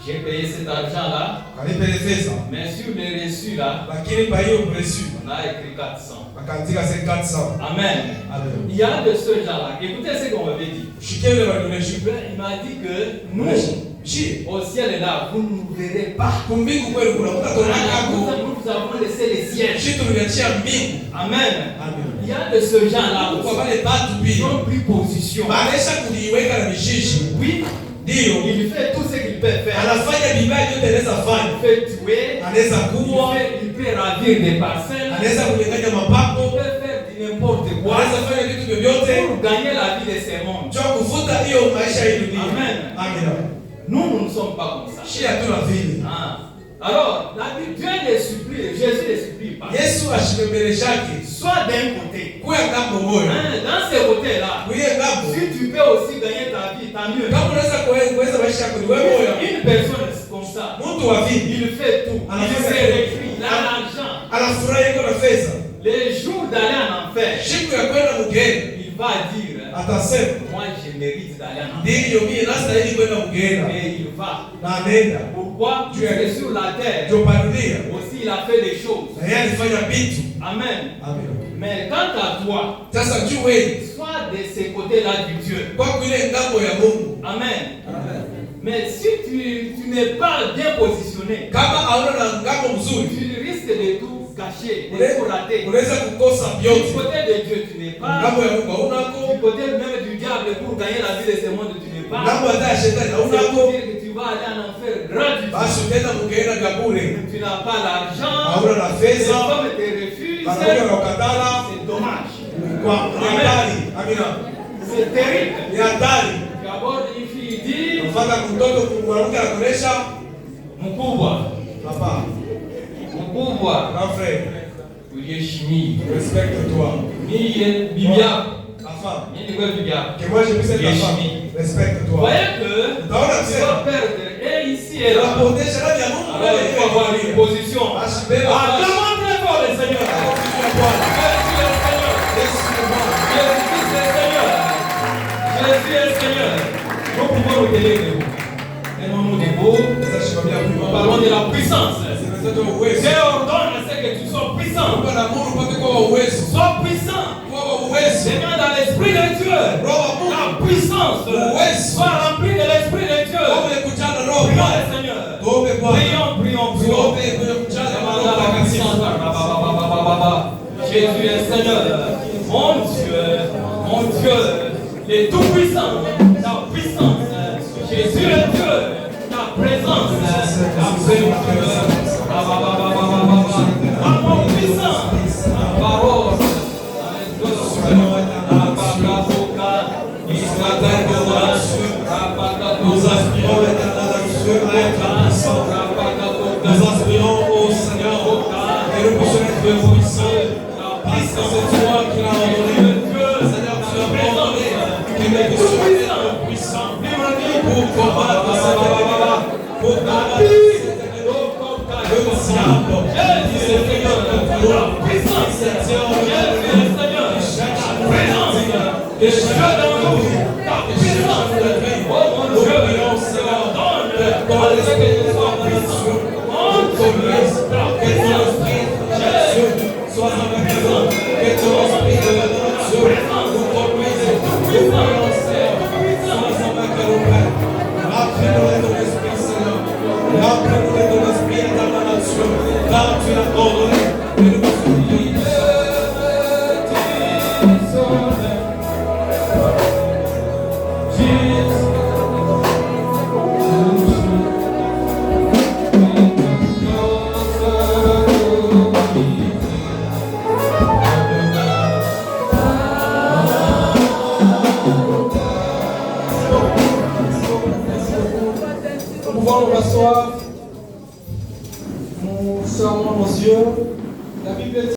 J'ai payé cet argent-là,
Kalipe ile pesa,
mais sur les reçus là,
lakini pa hiyo presu
on a écrit 400.
akaandika 400.
Amen.
Amen.
Il y a de ceux gens-là. Écoutez ce qu'on m'avait dit.
Shikia ile wanaonesha.
Il m'a dit que nous,
Shi,
au ciel là, vous ne nous verrez pas.
kumbingu kweli kuna mtato
Nous,
nako.
nous avons laissé les sièges.
Shi tuliachia mbingu.
Amen.
Amen.
Il y a de ce genre-là
Kwa
aussi.
wale batu
Ils
pia.
ont pris position.
Maana kuliweka na mishishi.
Oui,
Ndio.
il fait tout ce qu'il peut faire.
Anafanya vibaya yote anaweza
Il
fanya.
peut tuer,
Anaweza kuua,
il peut ravir des parcelles,
anaweza kunyang'anya
il
mapapo,
peut faire n'importe quoi
anaweza fanya vitu vyovyote.
pour gagner la vie de ces mondes.
Njoo kuvuta hiyo maisha hii dunia.
Amen.
Amina.
Nous, nous ne sommes pas comme ça.
Shi hatuna vile.
Ah. Alors, la Bible, Dieu les supplie, Jésus les supplie pas.
Yesu ashimembeleshake.
Soit d'un côté.
Kuya ngambo moyo.
Hein, dans ces côtés-là,
Kuye ngambo.
si tu peux aussi gagner ta vie, tant mieux.
Kama unaweza kuweza maisha yako ni wewe moyo.
Une personne comme ça,
Mtu wa vile
il fait tout. Il se réfugie, il a l'argent.
anafurahi yuko na pesa.
Les jours d'aller en enfer,
Siku ya kwenda mgeni
il va dire,
atasema
moi je mérite d'aller en enfer.
ndiyo mimi nastahili kwenda mgeni
Et il va.
na anaenda.
Pourquoi? Dieu est sur la terre.
Ndio parudia.
Aussi, il a fait des choses.
Na yeye alifanya vitu.
Amen.
Amen.
Mais quant à toi,
Sasa juu wewe
sois de ce côté-là du Dieu.
kwa ile ngambo ya Mungu.
Amen. Mais si tu n'es pas bien positionné,
Kama hauna na ngambo mzuri,
tu risques de tout gâcher, de tout rater.
unaweza kukosa
Du
vyote.
côté de Dieu, tu n'es pas.
Ngambo ya Mungu
Du
haunako,
côté même du diable, pour gagner la vie de ce monde, tu n'es pas.
ngambo hata ya shetani
C'est pour
haunako,
dire que tu vas aller en enfer gratuitement.
basi utaenda mgeni vya bure.
Tu n'as pas l'argent,
Hauna na
les
pesa,
hommes te refusent.
wanakuja na ukatala,
C'est dommage.
kwa ni hatari. Amina.
C'est terrible.
Ni hatari.
Tu abordes une fille, dit
Unafanya mtoto kumwaruka na kuonesha
mkubwa,
hapa.
mkubwa,
Grand frère,
uliheshimii.
respecte toi.
Mie bibi yako,
La femme.
mimi ni kwa bibi yako.
Que moi je puisse être ta femme. Respecte
Vous
toi.
voyez que
Utaona
tu
kusema
vas perdre et ici et là.
unapotesha ndani ya Mungu.
Alors il faut avoir une position.
Basi beba
Ah,
basi.
demande très fort le Seigneur.
Makofi kwa Bwana.
Jésus est le Seigneur.
Yesu ni Bwana.
Jésus est le Seigneur. Jésus est le Seigneur. Nous pouvons nous tenir debout. Tenons-nous debout.
Sasa shimamia
Nous
Mungu.
parlons de la puissance.
Zimetoka uwezo.
Dieu ordonne à ce que tu sois puissant.
Mungu anaamuru upate kuwa wa uwezo.
Sois puissant.
Kuwa wa uwezo.
Demande à l'Esprit de Dieu.
Roho wa Mungu.
La puissance.
Ouais.
Sois rempli de l'Esprit de Dieu.
Tuombe kujana Roho
Prions
Bwana.
le Seigneur.
Tuombe Bwana.
Prions, prions, prions.
Tuombe kwenye kujana
Demande
Roho
à la puissance.
Mtakatifu.
Jésus est Seigneur. Mon Dieu, le Tout-Puissant, ta puissance. Jésus est Dieu, ta présence, ta présence. Amour puissant, ta parole.
Nous aspirons l'éternel Dieu à être puissant. Nous aspirons au Seigneur et nous puissions être puissants. Parce que c'est toi qui l'as ordonné. Seigneur, tu as ordonné que nous puissions être puissants pour combattre cette ennemi, pour combattre le diable. Qui se fait de la puissance. C'est Dieu qui cherche à présence de chaque dans nous. Ta puissance de vie. Nous prions, Seigneur, dans l'esprit de toi puissant. Conduise, que ton esprit de Dieu soit avec nous. Que ton esprit de Dieu nous conduise. Nous prions, Seigneur, sois avec nous, Père. Remplis-nous de ton esprit, Seigneur. Remplis-nous de ton esprit et de ta nation. Car tu l'as ordonné. Et nous puissions prier.
pouvons nous rasseoir. Nous fermons nos yeux. La Bible dit